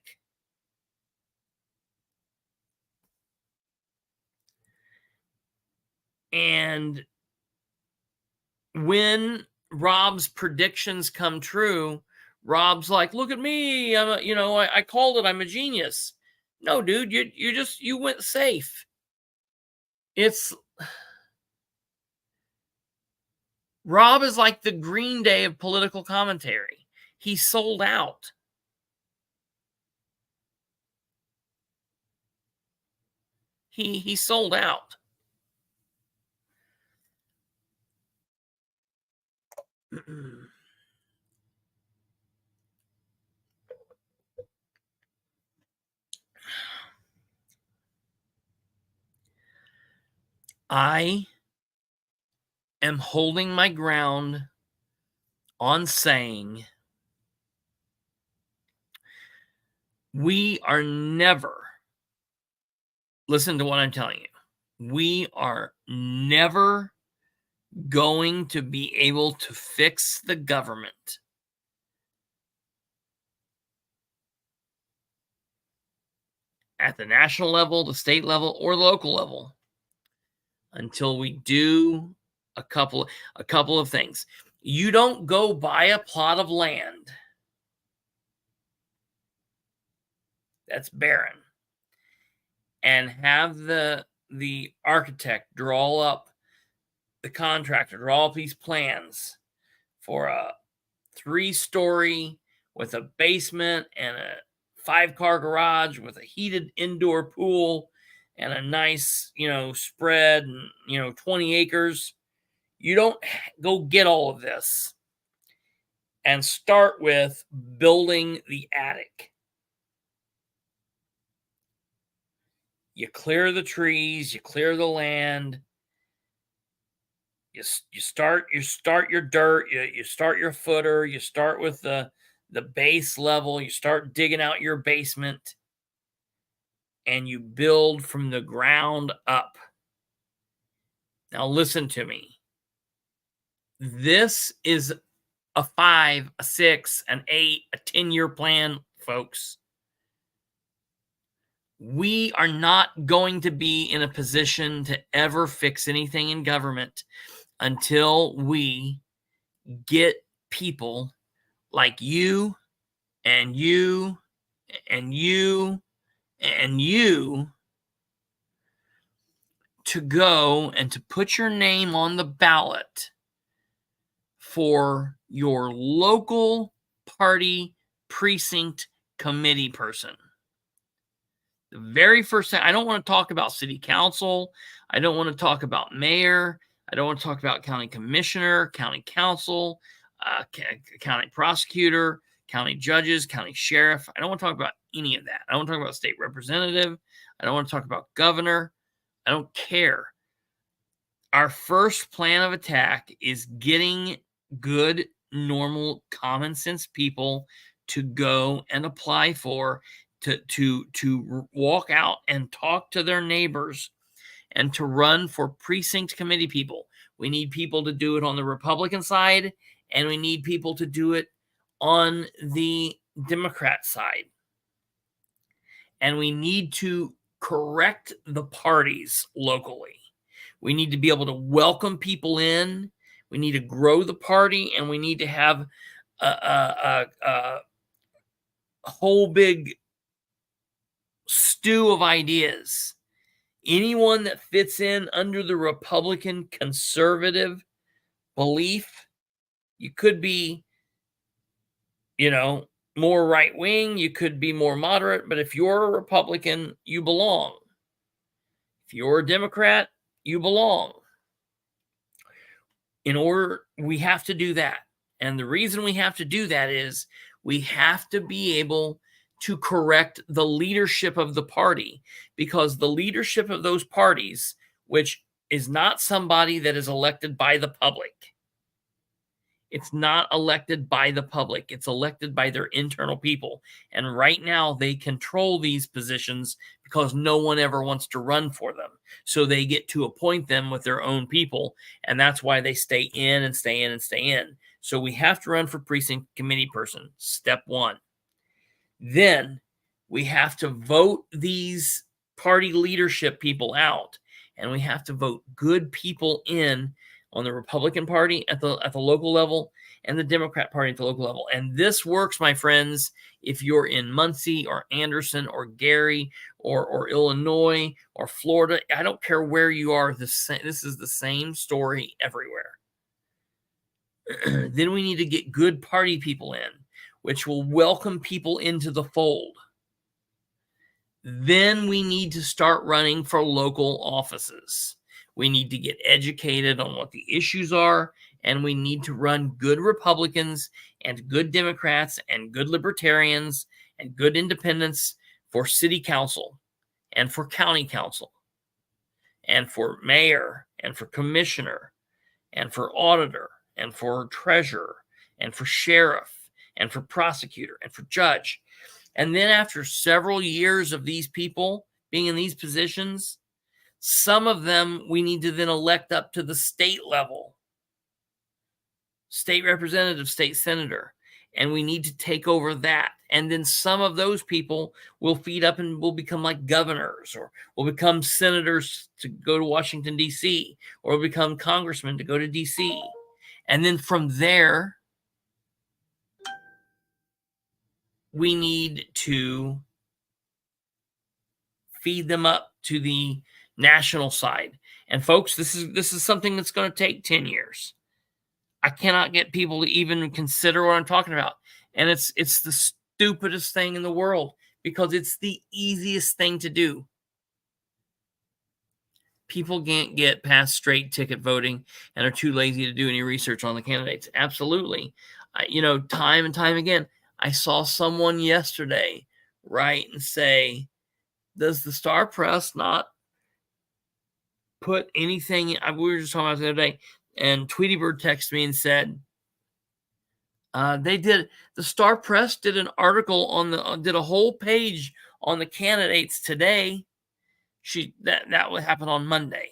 And when Rob's predictions come true, Rob's like, look at me. I called it. I'm a genius. No, dude, you went safe. It's Rob is like the Green Day of political commentary. He sold out. He sold out. I am holding my ground on saying we are never, listen to what I'm telling you, we are never going to be able to fix the government at the national level, the state level, or the local level until we do a couple of things. You don't go buy a plot of land that's barren and have the architect draw up, the contractor draw up these plans for a 3-story with a basement and a 5-car garage with a heated indoor pool and a nice, spread and, 20 acres. You don't go get all of this and start with building the attic. You clear the trees, you clear the land, you start your dirt, you start your footer, you start with the base level, you start digging out your basement, and you build from the ground up. Now listen to me. This is a 5, a 6, an 8, a 10-year plan, folks. We are not going to be in a position to ever fix anything in government until we get people like you and you and you and you to go and to put your name on the ballot for your local party precinct committee person. The very first thing, I don't want to talk about city council. I don't want to talk about mayor. I don't want to talk about county commissioner, county council, county prosecutor, county judges, county sheriff. I don't want to talk about any of that. I don't want to talk about state representative. I don't want to talk about governor. I don't care. Our first plan of attack is getting good, normal, common sense people to go and apply for, to walk out and talk to their neighbors and to run for precinct committee people. We need people to do it on the Republican side, and we need people to do it on the Democrat side. And we need to correct the parties locally. We need to be able to welcome people in. We need to grow the party, and we need to have a whole big stew of ideas. Anyone that fits in under the Republican conservative belief, you could be, more right wing, you could be more moderate, but if you're a Republican, you belong. If you're a Democrat, you belong. We have to do that. And the reason we have to do that is we have to be able to correct the leadership of the party, because the leadership of those parties, which is not somebody that is elected by the public. It's not elected by the public. It's elected by their internal people. And right now they control these positions because no one ever wants to run for them. So they get to appoint them with their own people. And that's why they stay in and stay in and stay in. So we have to run for precinct committee person. Step 1. Then we have to vote these party leadership people out, and we have to vote good people in on the Republican Party at the local level, and the Democrat Party at the local level. And this works, my friends, if you're in Muncie or Anderson or Gary or Illinois or Florida. I don't care where you are. This is the same story everywhere. Then we need to get good party people in, which will welcome people into the fold. Then we need to start running for local offices. We need to get educated on what the issues are, and we need to run good Republicans and good Democrats and good Libertarians and good independents for city council and for county council and for mayor and for commissioner and for auditor and for treasurer and for sheriff and for prosecutor and for judge. And then after several years of these people being in these positions, some of them we need to then elect up to the state level, state representative, state senator, and we need to take over that. And then some of those people will feed up and will become like governors, or will become senators to go to Washington, D.C., or will become congressmen to go to D.C. And then from there, we need to feed them up to the national side. And folks, this is something that's going to take 10 years. I cannot get people to even consider what I'm talking about. And it's the stupidest thing in the world, because it's the easiest thing to do. People can't get past straight ticket voting and are too lazy to do any research on the candidates. Absolutely. Time and time again, I saw someone yesterday write and say, does the Star Press not put anything? We were just talking about it the other day, and Tweety Bird texted me and said, the Star Press did an article did a whole page on the candidates today. That would happen on Monday.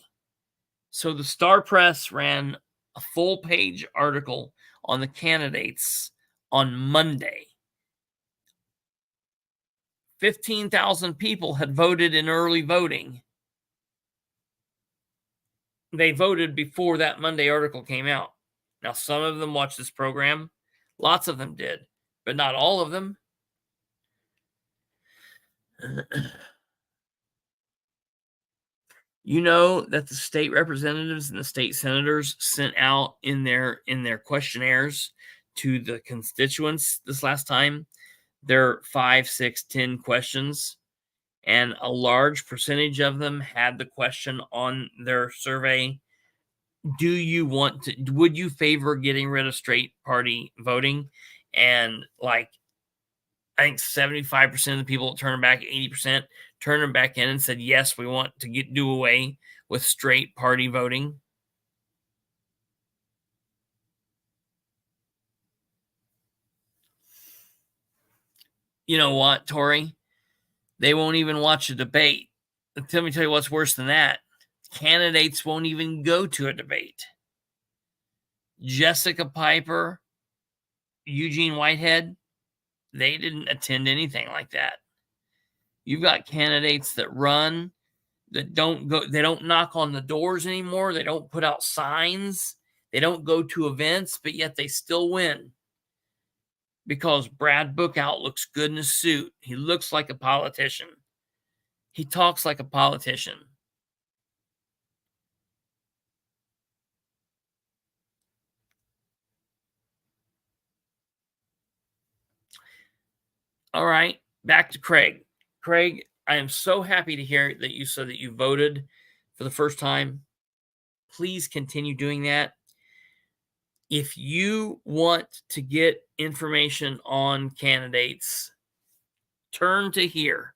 So the Star Press ran a full page article on the candidates on Monday. 15,000 people had voted in early voting. They voted before that Monday article came out. Now, some of them watched this program. Lots of them did, but not all of them. You know that the state representatives and the state senators sent out in their questionnaires to the constituents this last time, their 5, 6, 10 questions, and a large percentage of them had the question on their survey: would you favor getting rid of straight party voting? And I think 75% of the people turned back, 80% turned them back in and said, yes, we want to do away with straight party voting. You know what, Tori? They won't even watch a debate. Let me tell you what's worse than that. Candidates won't even go to a debate. Jessica Piper, Eugene Whitehead, they didn't attend anything like that. You've got candidates that run, that don't go, they don't knock on the doors anymore. They don't put out signs. They don't go to events, but yet they still win. Because Brad Bookout looks good in a suit. He looks like a politician. He talks like a politician. All right, back to Craig. Craig, I am so happy to hear that you said that you voted for the first time. Please continue doing that. If you want to get information on candidates, turn to here.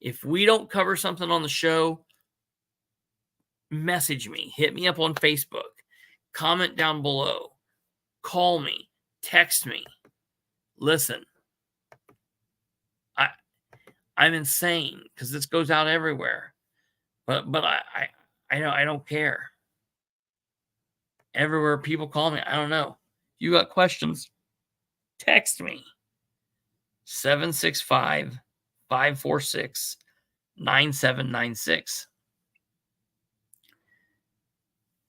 If we don't cover something on the show, message me. Hit me up on Facebook. Comment down below. Call me. Text me. Listen. I'm insane because this goes out everywhere. But I know I don't care. Everywhere people call me, I don't know. If you got questions, text me. 765-546-9796.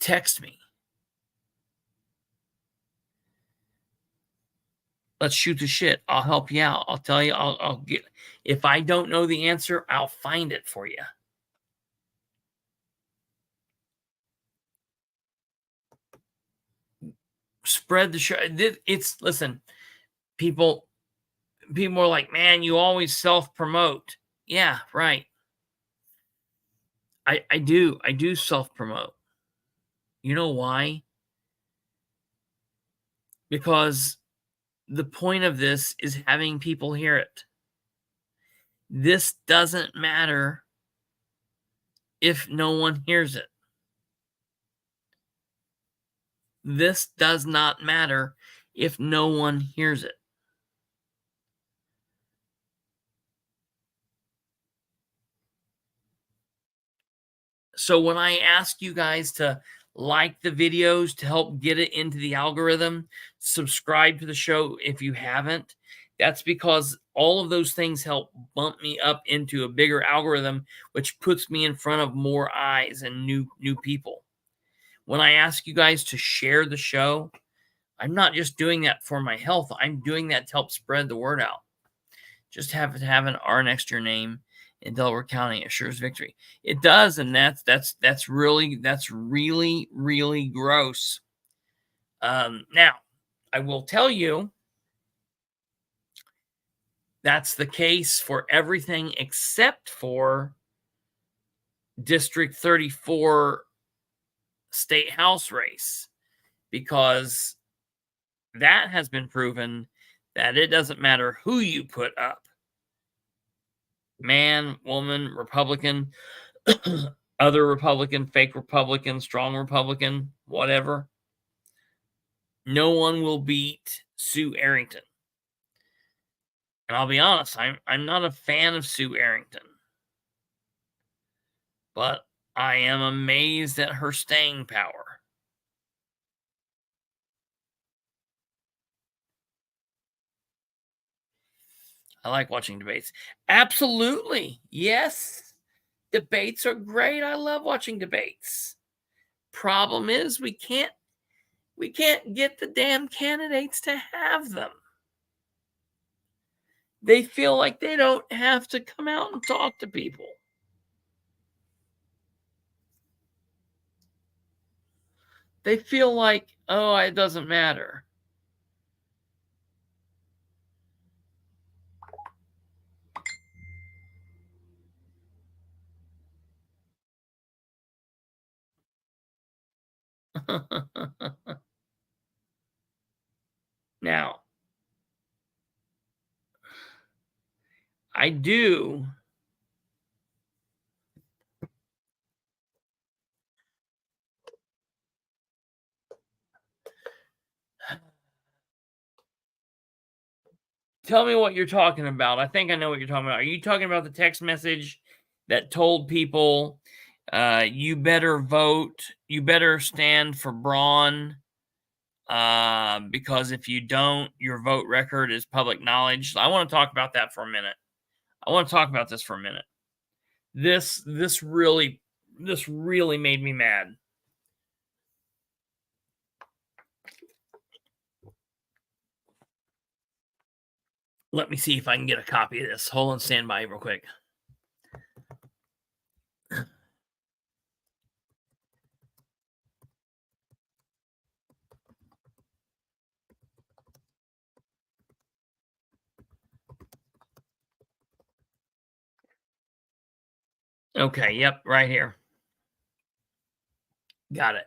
Text me. let's shoot the shit. I'll help you out. I'll tell you. I'll get. If I don't know the answer, I'll find it for you. Spread the show. Listen, people are like, man, you always self-promote. Yeah, right. I do self-promote. You know why? Because the point of this is having people hear it. This doesn't matter if no one hears it. This does not matter if no one hears it. So when I ask you guys to like the videos to help get it into the algorithm, subscribe to the show if you haven't, that's because all of those things help bump me up into a bigger algorithm, which puts me in front of more eyes and new people. When I ask you guys to share the show, I'm not just doing that for my health. I'm doing that to help spread the word out. Just have an R next to your name in Delaware County assures victory. It does, and that's really gross. Now, I will tell you that's the case for everything except for District 34 State House race, because that has been proven that it doesn't matter who you put up. Man, woman, Republican, other Republican, fake Republican, strong Republican, whatever. No one will beat Sue Arrington. And I'll be honest, I'm not a fan of Sue Arrington. But I am amazed at her staying power. I like watching debates. Absolutely. Yes. Debates are great. I love watching debates. Problem is we can't get the damn candidates to have them. They feel like they don't have to come out and talk to people. They feel like, oh, it doesn't matter. Now, I do tell me what you're talking about. I think I know what you're talking about. Are you talking about the text message that told people you better vote, you better stand for Braun, because if you don't, your vote record is public knowledge? I want to talk about that for a minute. I want to talk about this for a minute. This really made me mad. Let me see if I can get a copy of this. Hold on, stand by real quick. Okay, yep, right here. Got it.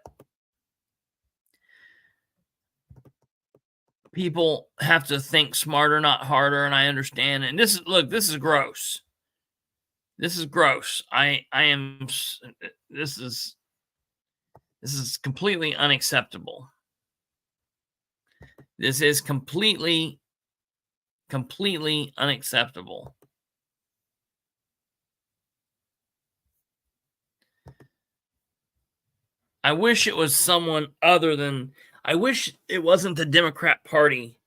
People have to think smarter, not harder, and I understand. And this is gross. This is gross. This is completely unacceptable. This is completely unacceptable. I wish it was someone other than, I wish it wasn't the Democrat Party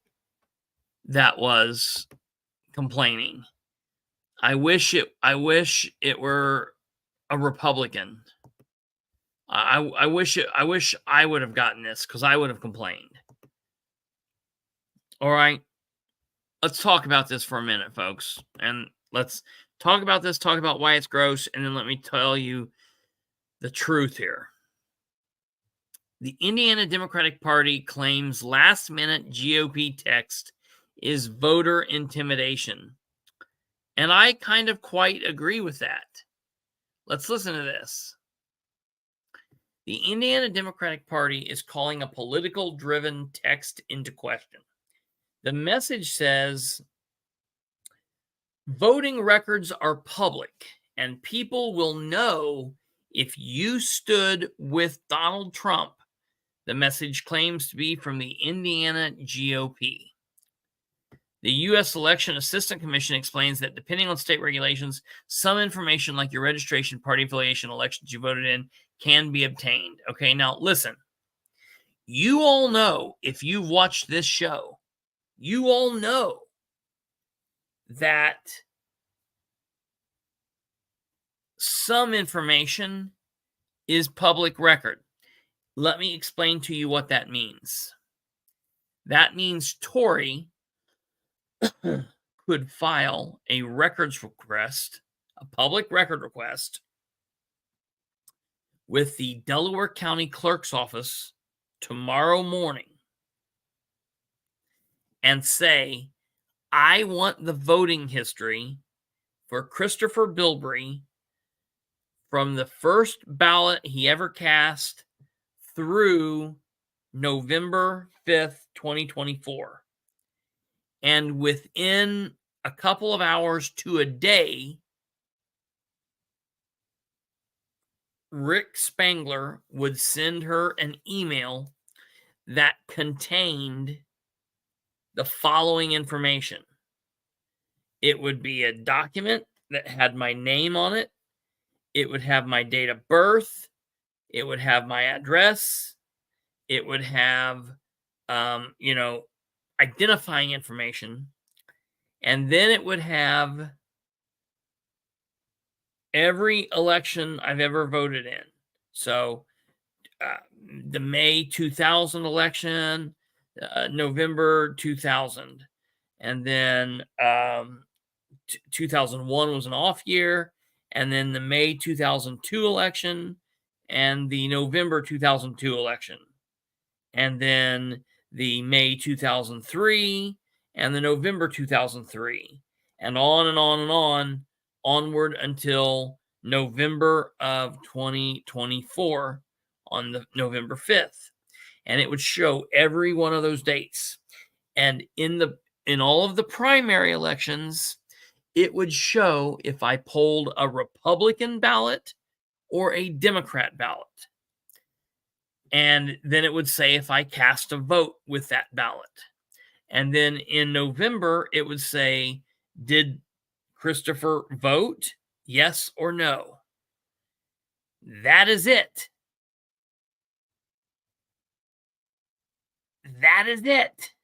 that was complaining. I wish it were a Republican. I wish I would have gotten this because I would have complained. All right. let's talk about this for a minute, folks. And let's talk about this, talk about why it's gross, and then let me tell you the truth here. The Indiana Democratic Party claims last-minute GOP text is voter intimidation. And I kind of quite agree with that. Let's listen to this. The Indiana Democratic Party is calling a political-driven text into question. The message says, voting records are public, and people will know if you stood with Donald Trump. The message claims to be from the Indiana GOP. The U.S. Election Assistant Commission explains that depending on state regulations, some information like your registration, party affiliation, elections you voted in can be obtained. Okay, now listen. You all know, if you've watched this show, you all know that some information is public record. Let me explain to you what that means. That means Tory could file a records request, a public record request, with the Delaware County Clerk's Office tomorrow morning and say, I want the voting history for Kristopher Bilbrey from the first ballot he ever cast through November 5th, 2024. And within a couple of hours to a day, Rick Spangler would send her an email that contained the following information. It would be a document that had my name on it. It would have my date of birth. It would have my address. It would have, identifying information. And then it would have every election I've ever voted in. So the May 2000 election, November 2000, and then 2001 was an off year, and then the May 2002 election, and the November 2002 election, and then the May 2003, and the November 2003, and on and on and on, onward until November of 2024 on the November 5th. And it would show every one of those dates. And in all of the primary elections, it would show if I polled a Republican ballot or a Democrat ballot. And then it would say if I cast a vote with that ballot. And then in November, it would say, did Kristopher vote? Yes or no? That is it. That is it.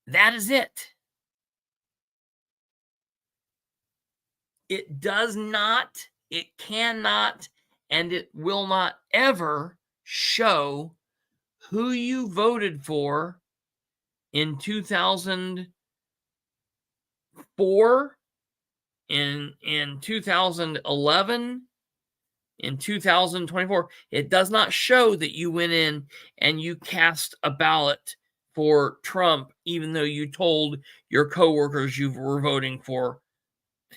That is it. It does not, it cannot, and it will not ever show who you voted for in 2004, in 2011, in 2024. It does not show that you went in and you cast a ballot for Trump, even though you told your coworkers you were voting for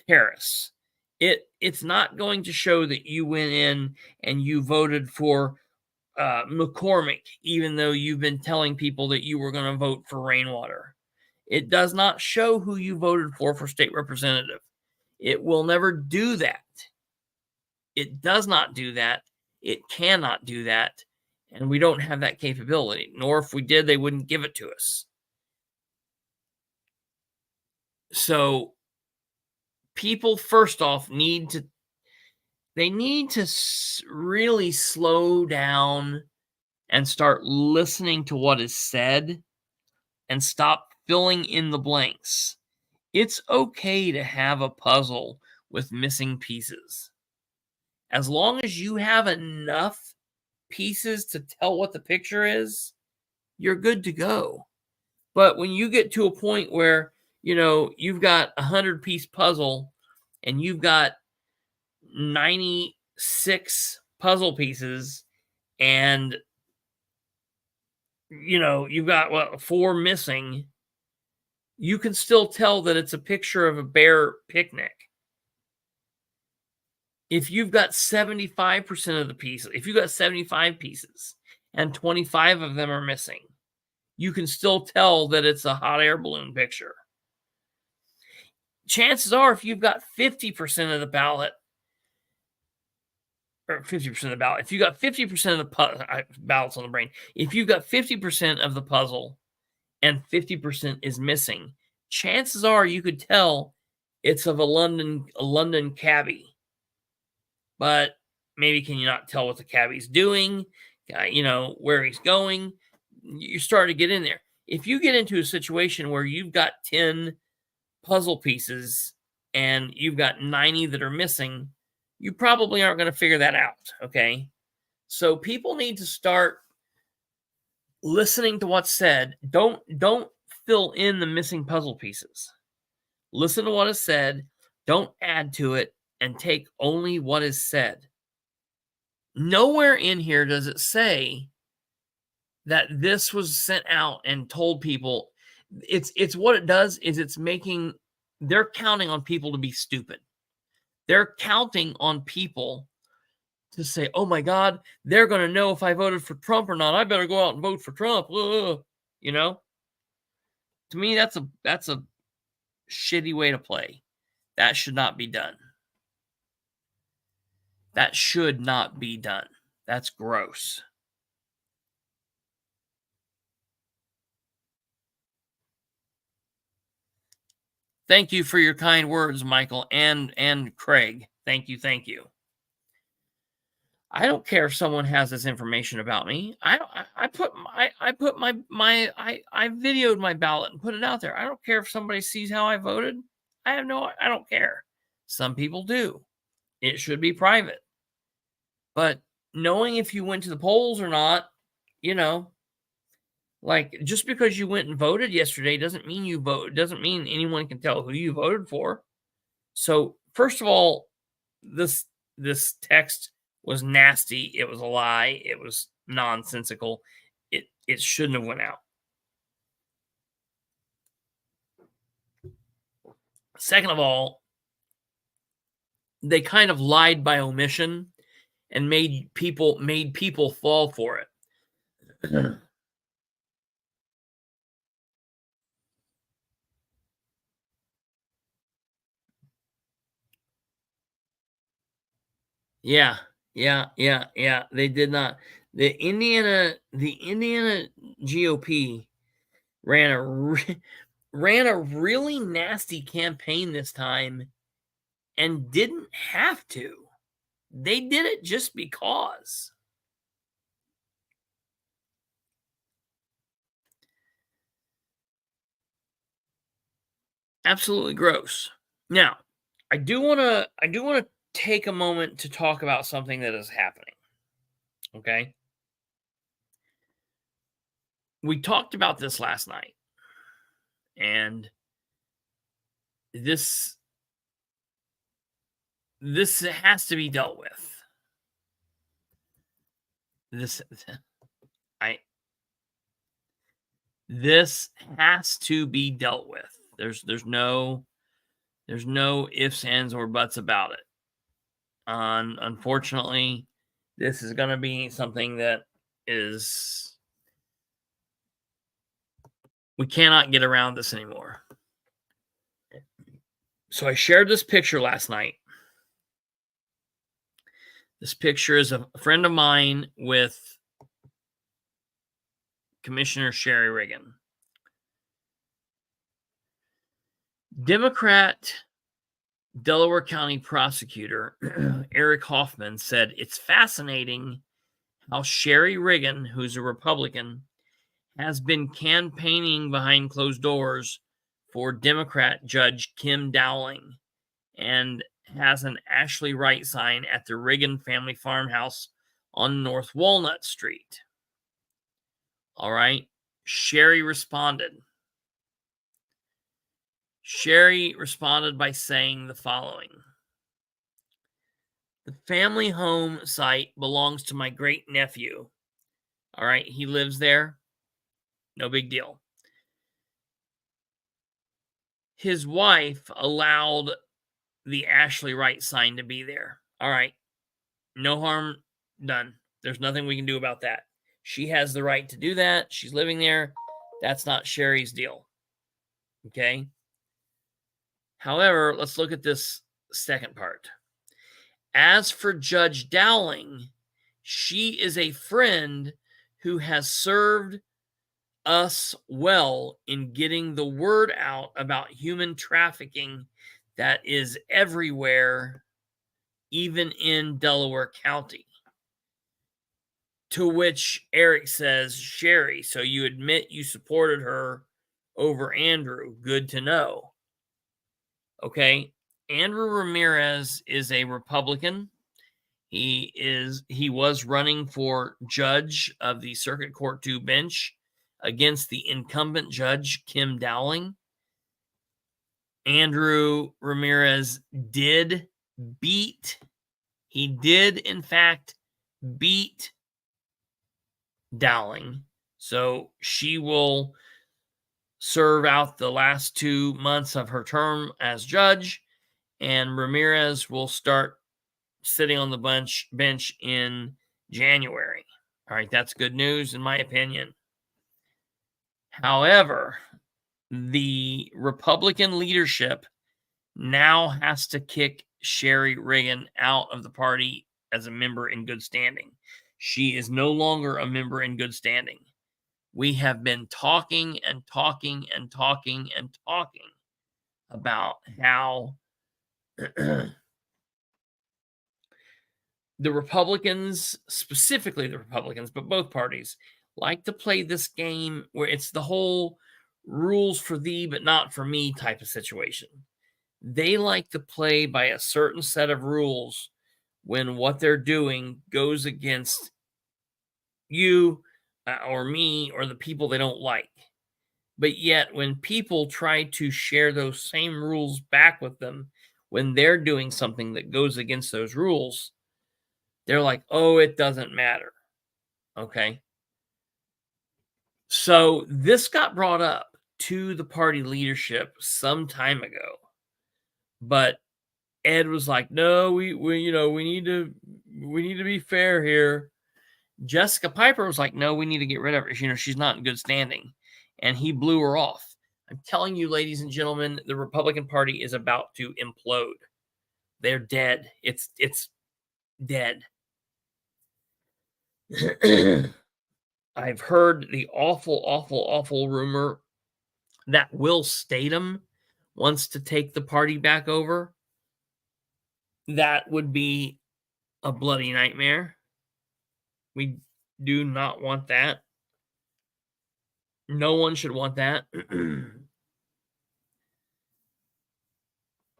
Harris. It's not going to show that you went in and you voted for McCormick, even though you've been telling people that you were going to vote for Rainwater. It does not show who you voted for state representative. It will never do that. It does not do that. It cannot do that. And we don't have that capability. Nor if we did, they wouldn't give it to us. So people, first off, need to really slow down and start listening to what is said and stop filling in the blanks. It's okay to have a puzzle with missing pieces. As long as you have enough pieces to tell what the picture is, you're good to go. But when you get to a point where, you've got 100-piece puzzle and you've got 96 puzzle pieces and, you've got 4 missing, you can still tell that it's a picture of a bear picnic. If you've got 75% of the pieces, if you've got 75 pieces and 25 of them are missing, you can still tell that it's a hot air balloon picture. Chances are, if you've got 50% of the ballot, or 50% of the ballot, if you've got 50% of the ballots on the brain, if you've got 50% of the puzzle and 50% is missing, chances are you could tell it's of a London cabbie. But maybe can you not tell what the cabbie's doing, where he's going? You're starting to get in there. If you get into a situation where you've got 10 puzzle pieces and you've got 90 that are missing, you probably aren't going to figure that out, okay? So people need to start listening to what's said. Don't fill in the missing puzzle pieces. Listen to what is said. Don't add to it, and take only what is said. Nowhere in here does it say that this was sent out and told people. It's what it does is they're counting on people to be stupid. They're counting on people to say, oh my God, they're going to know if I voted for Trump or not. I better go out and vote for Trump. To me, that's a shitty way to play. That should not be done. That should not be done. That's gross. Thank you for your kind words, Michael and Craig. Thank you. I don't care if someone has this information about me. I videoed my ballot and put it out there. I don't care if somebody sees how I voted. I don't care. Some people do. It should be private. But knowing if you went to the polls or not, just because you went and voted yesterday doesn't mean you vote. Doesn't mean anyone can tell who you voted for. So first of all, this text was nasty. It was a lie. It was nonsensical. It shouldn't have went out. Second of all, they kind of lied by omission and made people fall for it. Yeah. They did not. The Indiana GOP ran a really nasty campaign this time and didn't have to. They did it just because. Absolutely gross. Now, I do want to take a moment to talk about something that is happening. Okay? We talked about this last night. And this has to be dealt with. This has to be dealt with. There's no ifs, ands, or buts about it. Unfortunately, this is going to be something that is, we cannot get around this anymore. So I shared this picture last night. This picture is a friend of mine with Commissioner Sherry Riggin. Democrat Delaware County prosecutor Eric Hoffman said it's fascinating how Sherry Riggin, who's a Republican, has been campaigning behind closed doors for Democrat Judge Kim Dowling and has an Ashley Wright sign at the Riggin family farmhouse on North Walnut Street. All right. Sherry responded. Sherry responded by saying the following. The family home site belongs to my great nephew. All right, he lives there. No big deal. His wife allowed the Ashley Wright sign to be there. All right, no harm done. There's nothing we can do about that. She has the right to do that. She's living there. That's not Sherry's deal. Okay. However, let's look at this second part. As for Judge Dowling, she is a friend who has served us well in getting the word out about human trafficking that is everywhere, even in Delaware County. To which Eric says, Sherry, so you admit you supported her over Andrew. Good to know. Okay. Andrew Ramirez is a Republican. He was running for judge of the Circuit Court 2 bench against the incumbent judge, Kim Dowling. Andrew Ramirez did in fact beat Dowling. So she will serve out the last 2 months of her term as judge, and Ramirez will start sitting on the bench in January. All right, that's good news in my opinion. However, the Republican leadership now has to kick Sherry Riggin out of the party as a member in good standing. She is no longer a member in good standing. We have been talking and talking and talking and talking about how the Republicans, specifically the Republicans, but both parties, like to play this game where it's the whole rules for thee but not for me type of situation. They like to play by a certain set of rules when what they're doing goes against you or me or the people they don't like. But yet, when people try to share those same rules back with them, when they're doing something that goes against those rules, they're like, oh, it doesn't matter. Okay. So this got brought up to the party leadership some time ago. But Ed was like, no, we need to be fair here. Jessica Piper was like, no, we need to get rid of her. She's not in good standing. And he blew her off. I'm telling you, ladies and gentlemen, the Republican Party is about to implode. They're dead. It's dead. I've heard the awful rumor that Will Statham wants to take the party back over. That would be a bloody nightmare. We do not want that. No one should want that.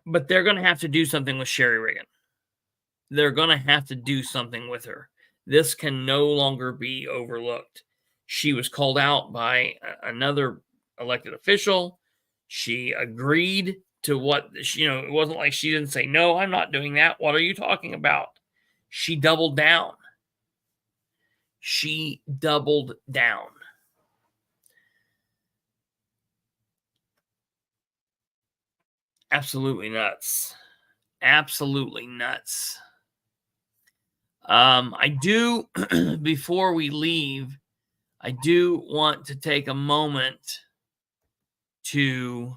But they're going to have to do something with Sherry Riggin. They're going to have to do something with her. This can no longer be overlooked. She was called out by another elected official. She agreed to what, it wasn't like she didn't say, no, I'm not doing that. What are you talking about? She doubled down. She doubled down. Absolutely nuts. Absolutely nuts. I do, before we leave, I do want to take a moment to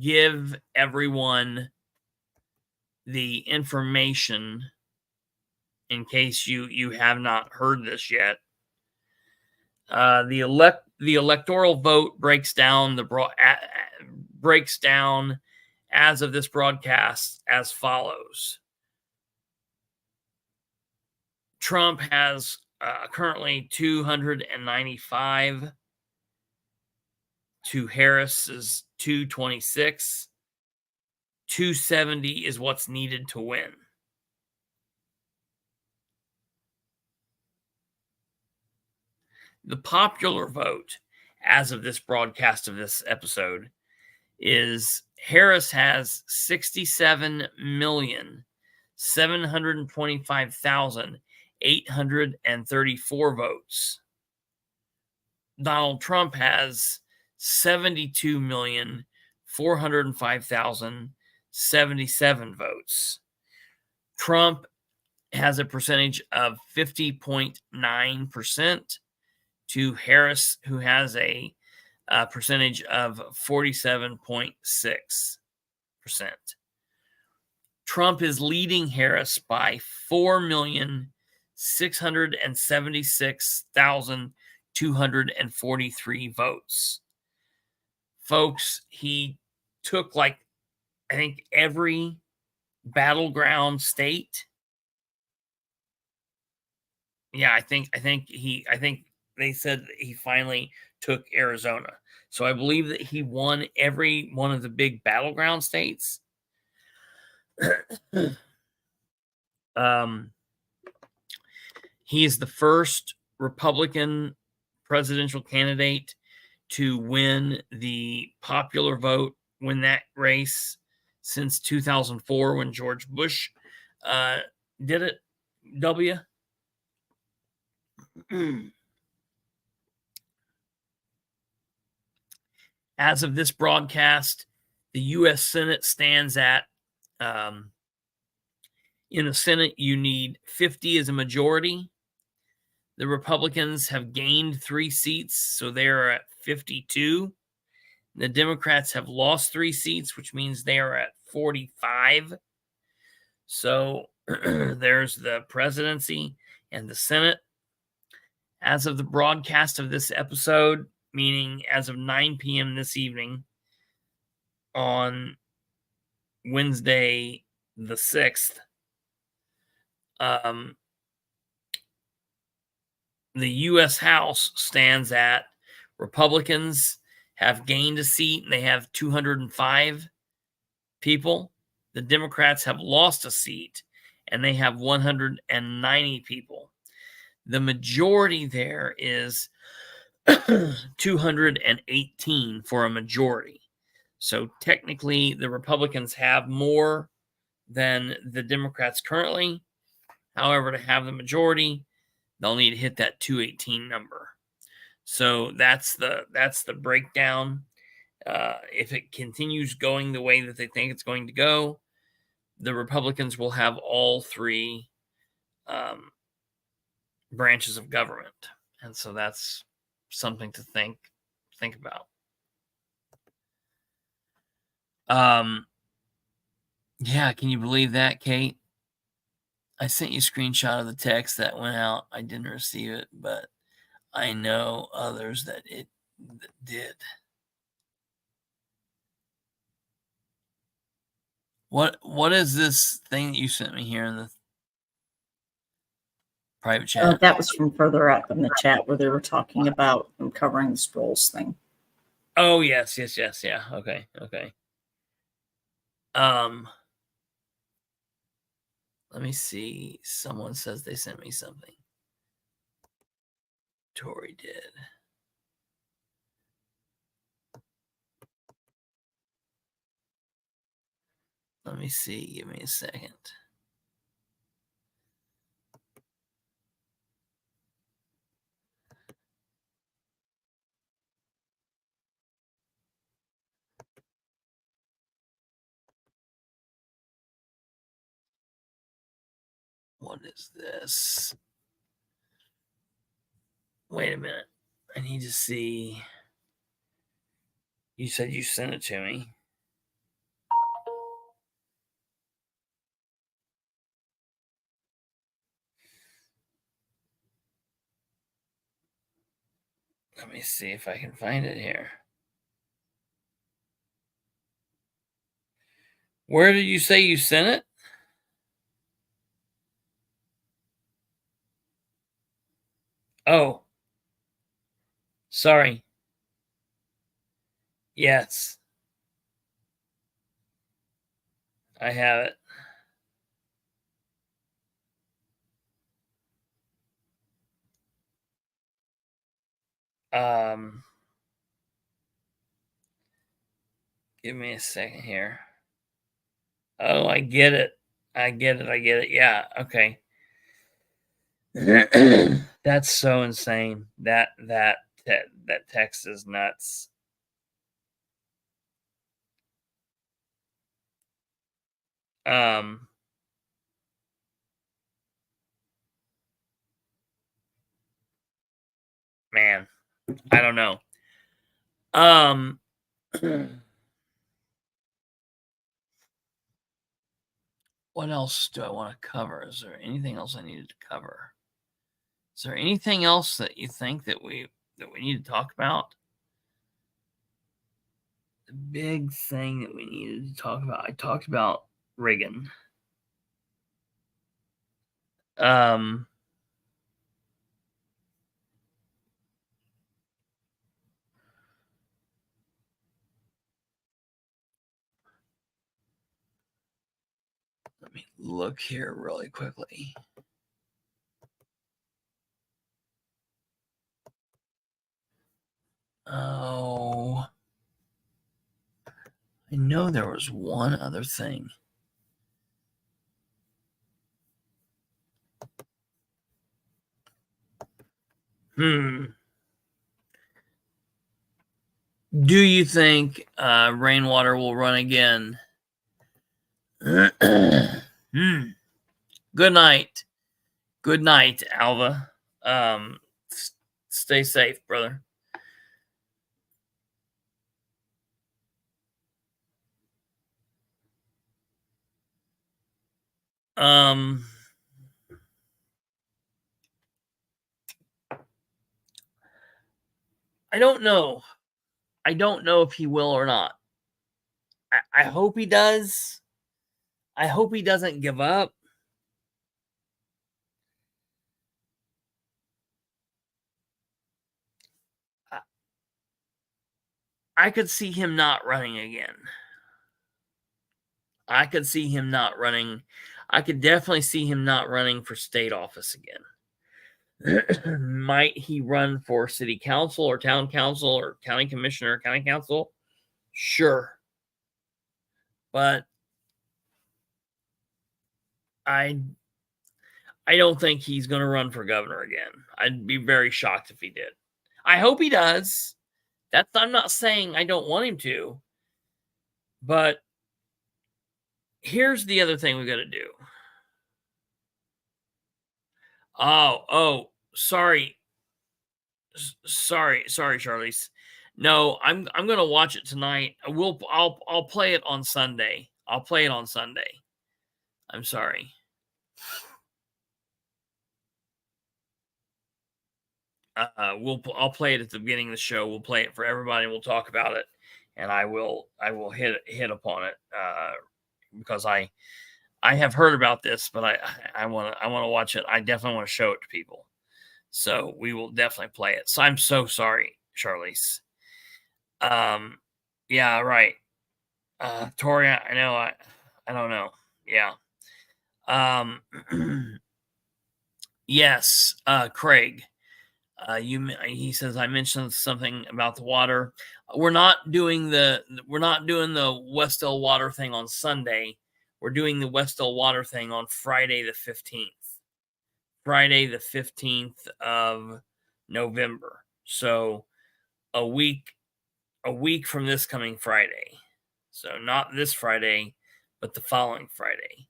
give everyone the information in case you have not heard this yet. The electoral vote breaks down as of this broadcast as follows. Trump has currently 295 to Harris's 226. 270 is what's needed to win. The popular vote, as of this broadcast of this episode, is Harris has 67,725,834 votes. Donald Trump has 72,405,077 votes. Trump has a percentage of 50.9% to Harris, who has a percentage of 47.6%. Trump is leading Harris by 4,676,243 votes. Folks, he took, like, I think every battleground state. Yeah, I think they said that he finally took Arizona. So I believe that he won every one of the big battleground states. He is the first Republican presidential candidate to win the popular vote, win that race since 2004 when George Bush did it. W. As of this broadcast, the U.S. Senate stands at, in the Senate, you need 50 as a majority. The Republicans have gained 3 seats, so they are at 52. The Democrats have lost 3 seats, which means they are at 45. So there's the presidency and the Senate. As of the broadcast of this episode, meaning as of 9 p.m. this evening on Wednesday the 6th, the U.S. House stands at, Republicans have gained a seat and they have 205 people. The Democrats have lost a seat and they have 190 people. The majority there is 218 for a majority. So technically, the Republicans have more than the Democrats currently. However, to have the majority, they'll need to hit that 218 number. So that's the breakdown. If it continues going the way that they think it's going to go, the Republicans will have all 3 branches of government, and so that's something to think about. Yeah, can you believe that, Kate? I sent you a screenshot of the text that went out. I didn't receive it, but I know others that it did. What is this thing that you sent me here in the private chat? That was from further up in the chat where they were talking about covering the scrolls thing. Oh, yes, yeah. Okay. Let me see. Someone says they sent me something. Tori did. Let me see. Give me a second. What is this? Wait a minute. I need to see. You said you sent it to me. Let me see if I can find it here. Where did you say you sent it? Oh. Sorry. Yes. I have it. Give me a second here. Oh, I get it. I get it. Yeah, okay. That's so insane. That text is nuts. Man, I don't know. What else do I want to cover? Is there anything else I needed to cover? Is there anything else that you think that we need to talk about? The big thing that we needed to talk about. I talked about Reagan. Let me look here really quickly. Oh, I know there was one other thing. Do you think Rainwater will run again? Good night. Good night, Alva. Stay safe, brother. I don't know. I don't know if he will or not. I hope he does. I hope he doesn't give up. I could see him not running again. I could see him not running. I could definitely see him not running for state office again. Might he run for city council or town council or county commissioner or county council? Sure. But I don't think he's going to run for governor again. I'd be very shocked if he did. I hope he does. I'm not saying I don't want him to. But here's the other thing we got to do. Oh, sorry, Charlize. No, I'm gonna watch it tonight. I'll play it on Sunday. I'll play it on Sunday. I'm sorry. I'll play it at the beginning of the show. We'll play it for everybody. We'll talk about it, and I will hit upon it because I have heard about this, but I want to watch it. I definitely want to show it to people. So we will definitely play it. So I'm so sorry, Charlize. Yeah, right. Tori, I know. I don't know. Yeah. Yes. Craig. He says I mentioned something about the water. We're not doing the Westell water thing on Sunday. We're doing the Westell water thing on Friday the 15th. Friday the 15th of November. So a week from this coming Friday. So not this Friday, but the following Friday.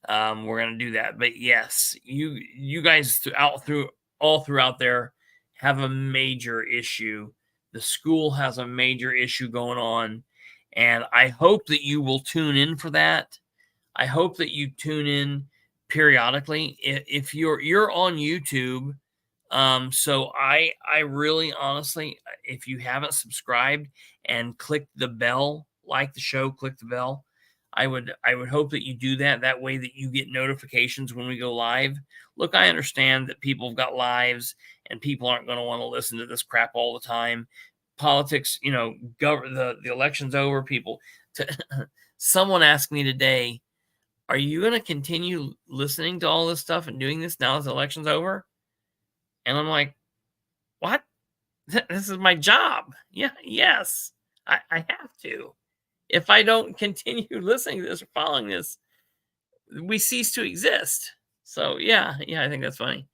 We're gonna do that. But yes, you guys all throughout there have a major issue. The school has a major issue going on, and I hope that you will tune in for that. I hope that you tune in periodically. If you're on YouTube, so I really honestly, if you haven't subscribed and click the bell, like the show, click the bell. I would hope that you do that. That way that you get notifications when we go live. Look, I understand that people have got lives and people aren't going to want to listen to this crap all the time. Politics, the election's over. Someone asked me today, are you going to continue listening to all this stuff and doing this now as the election's over? And I'm like, what? This is my job. Yeah, yes, I have to. if I don't continue listening to this or following this, we cease to exist. So yeah, I think that's funny.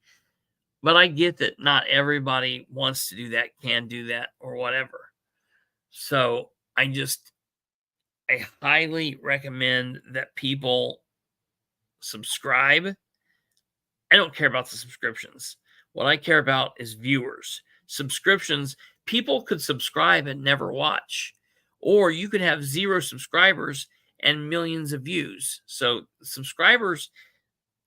But I get that not everybody wants to do that, can do that, or whatever. So I highly recommend that people subscribe. I don't care about the subscriptions. What I care about is viewers. Subscriptions, people could subscribe and never watch. Or you could have 0 subscribers and millions of views. So subscribers,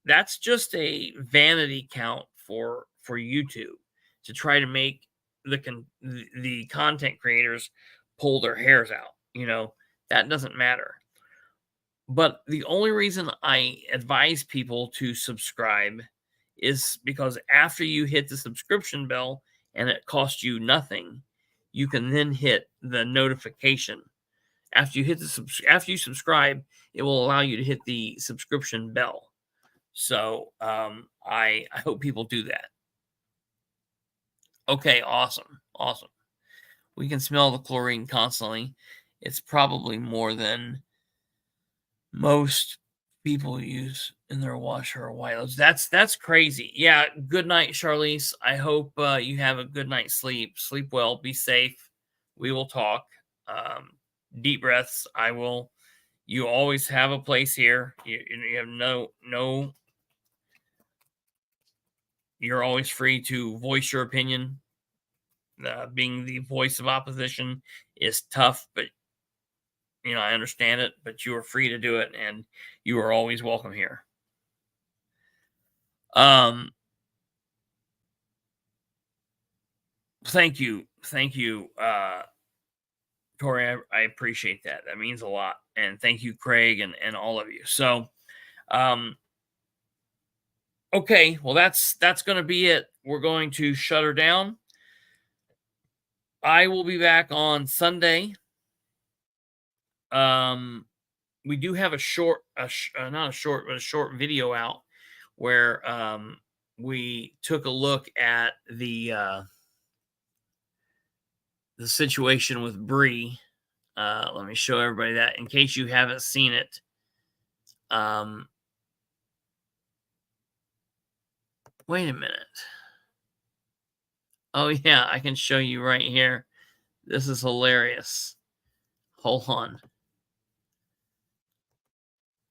that's just a vanity count for YouTube to try to make the content creators pull their hairs out. That doesn't matter. But the only reason I advise people to subscribe is because after you hit the subscription bell and it costs you nothing, you can then hit the notification. After you subscribe, it will allow you to hit the subscription bell. So I hope people do that. Okay, awesome. We can smell the chlorine constantly. It's probably more than most people use in their washer or white. That's crazy. Yeah, good night, Charlize. I hope you have a good night's sleep. Sleep well, be safe. We will talk. Deep breaths. I will. You always have a place here. You have no. You're always free to voice your opinion. Being the voice of opposition is tough, but I understand it, but you are free to do it, and you are always welcome here. Thank you, Tori. I appreciate that. That means a lot, and thank you, Craig, and all of you. So, okay, well, that's going to be it. We're going to shut her down. I will be back on Sunday. We do have a short video out where we took a look at the situation with Bree. Let me show everybody that in case you haven't seen it. Wait a minute. Oh yeah, I can show you right here. This is hilarious. Hold on.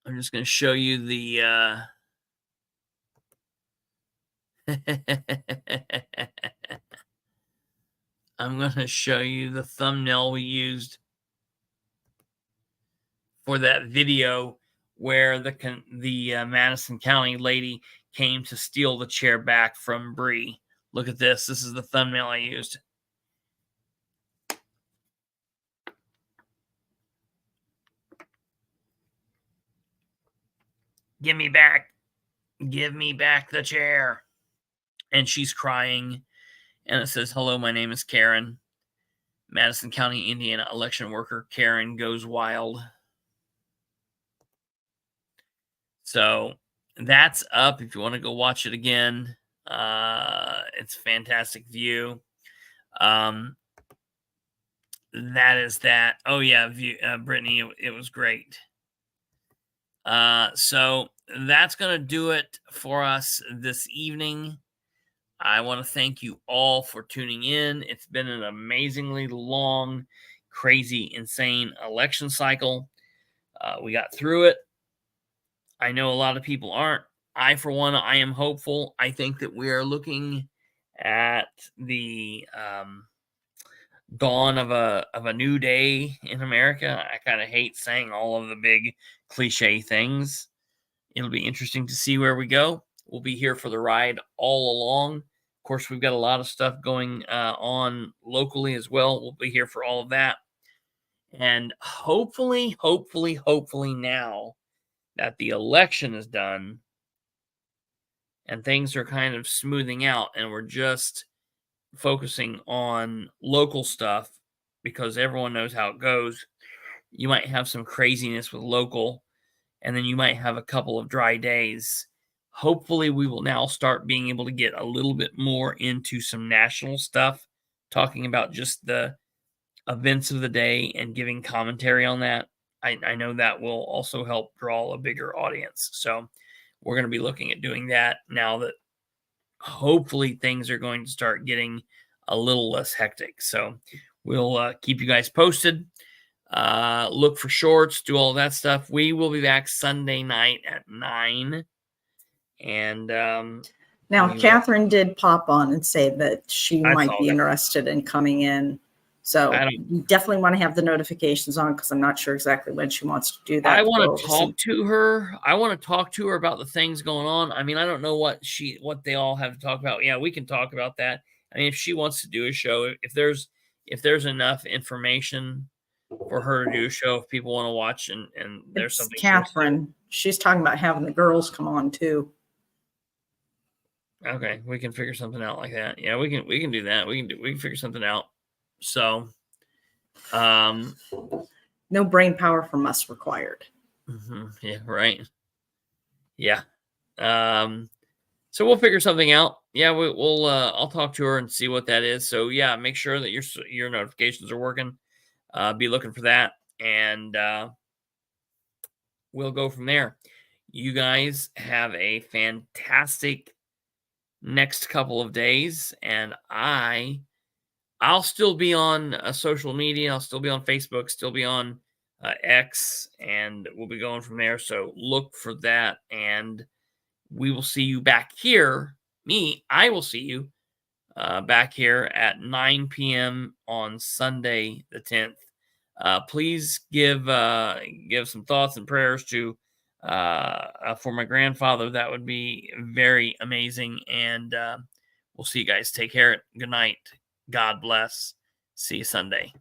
I'm just going to show you the I'm going to show you the thumbnail we used for that video where the Madison County lady came to steal the chair back from Bree. Look at this. This is the thumbnail I used. Give me back the chair. And she's crying. And it says, hello, my name is Karen. Madison County, Indiana election worker Karen goes wild. So that's up if you want to go watch it again. It's a fantastic view. That is that. Oh yeah, Brittany, it was great. So that's going to do it for us this evening. I want to thank you all for tuning in. It's been an amazingly long, crazy, insane election cycle. We got through it. I know a lot of people aren't. I, for one, I am hopeful. I think that we are looking at the dawn of a new day in America. I kind of hate saying all of the big cliche things. It'll be interesting to see where we go. We'll be here for the ride all along. Of course, we've got a lot of stuff going on locally as well. We'll be here for all of that. And hopefully now that the election is done and things are kind of smoothing out and we're just focusing on local stuff because everyone knows how it goes. You might have some craziness with local, and then you might have a couple of dry days. Hopefully, we will now start being able to get a little bit more into some national stuff, talking about just the events of the day and giving commentary on that. I know that will also help draw a bigger audience. So we're going to be looking at doing that now that hopefully things are going to start getting a little less hectic. So we'll keep you guys posted. Look for shorts, do all that stuff. We will be back Sunday night at 9. And Now, Catherine did pop on and say that she I might saw be that. interested in coming in. So you definitely want to have the notifications on, because I'm not sure exactly when she wants to do that. I want to talk to her. I want to talk to her about the things going on. I mean, I don't know what they all have to talk about. Yeah, we can talk about that. I mean, if she wants to do a show, if there's enough information for her to do a show, if people want to watch and there's something. Catherine, she's talking about having the girls come on too. Okay, we can figure something out like that. Yeah, we can do that. We can figure something out. So, no brain power from us required. Yeah, right. Yeah. So we'll figure something out. Yeah, we'll I'll talk to her and see what that is. So yeah, make sure that your notifications are working. Be looking for that, and we'll go from there. You guys have a fantastic next couple of days, and I'll still be on social media. I'll still be on Facebook, still be on X, and we'll be going from there. So look for that, and we will see you back here. I will see you back here at 9 p.m. on Sunday the 10th. Please give some thoughts and prayers to for my grandfather. That would be very amazing. And we'll see you guys. Take care. Good night. God bless. See you Sunday.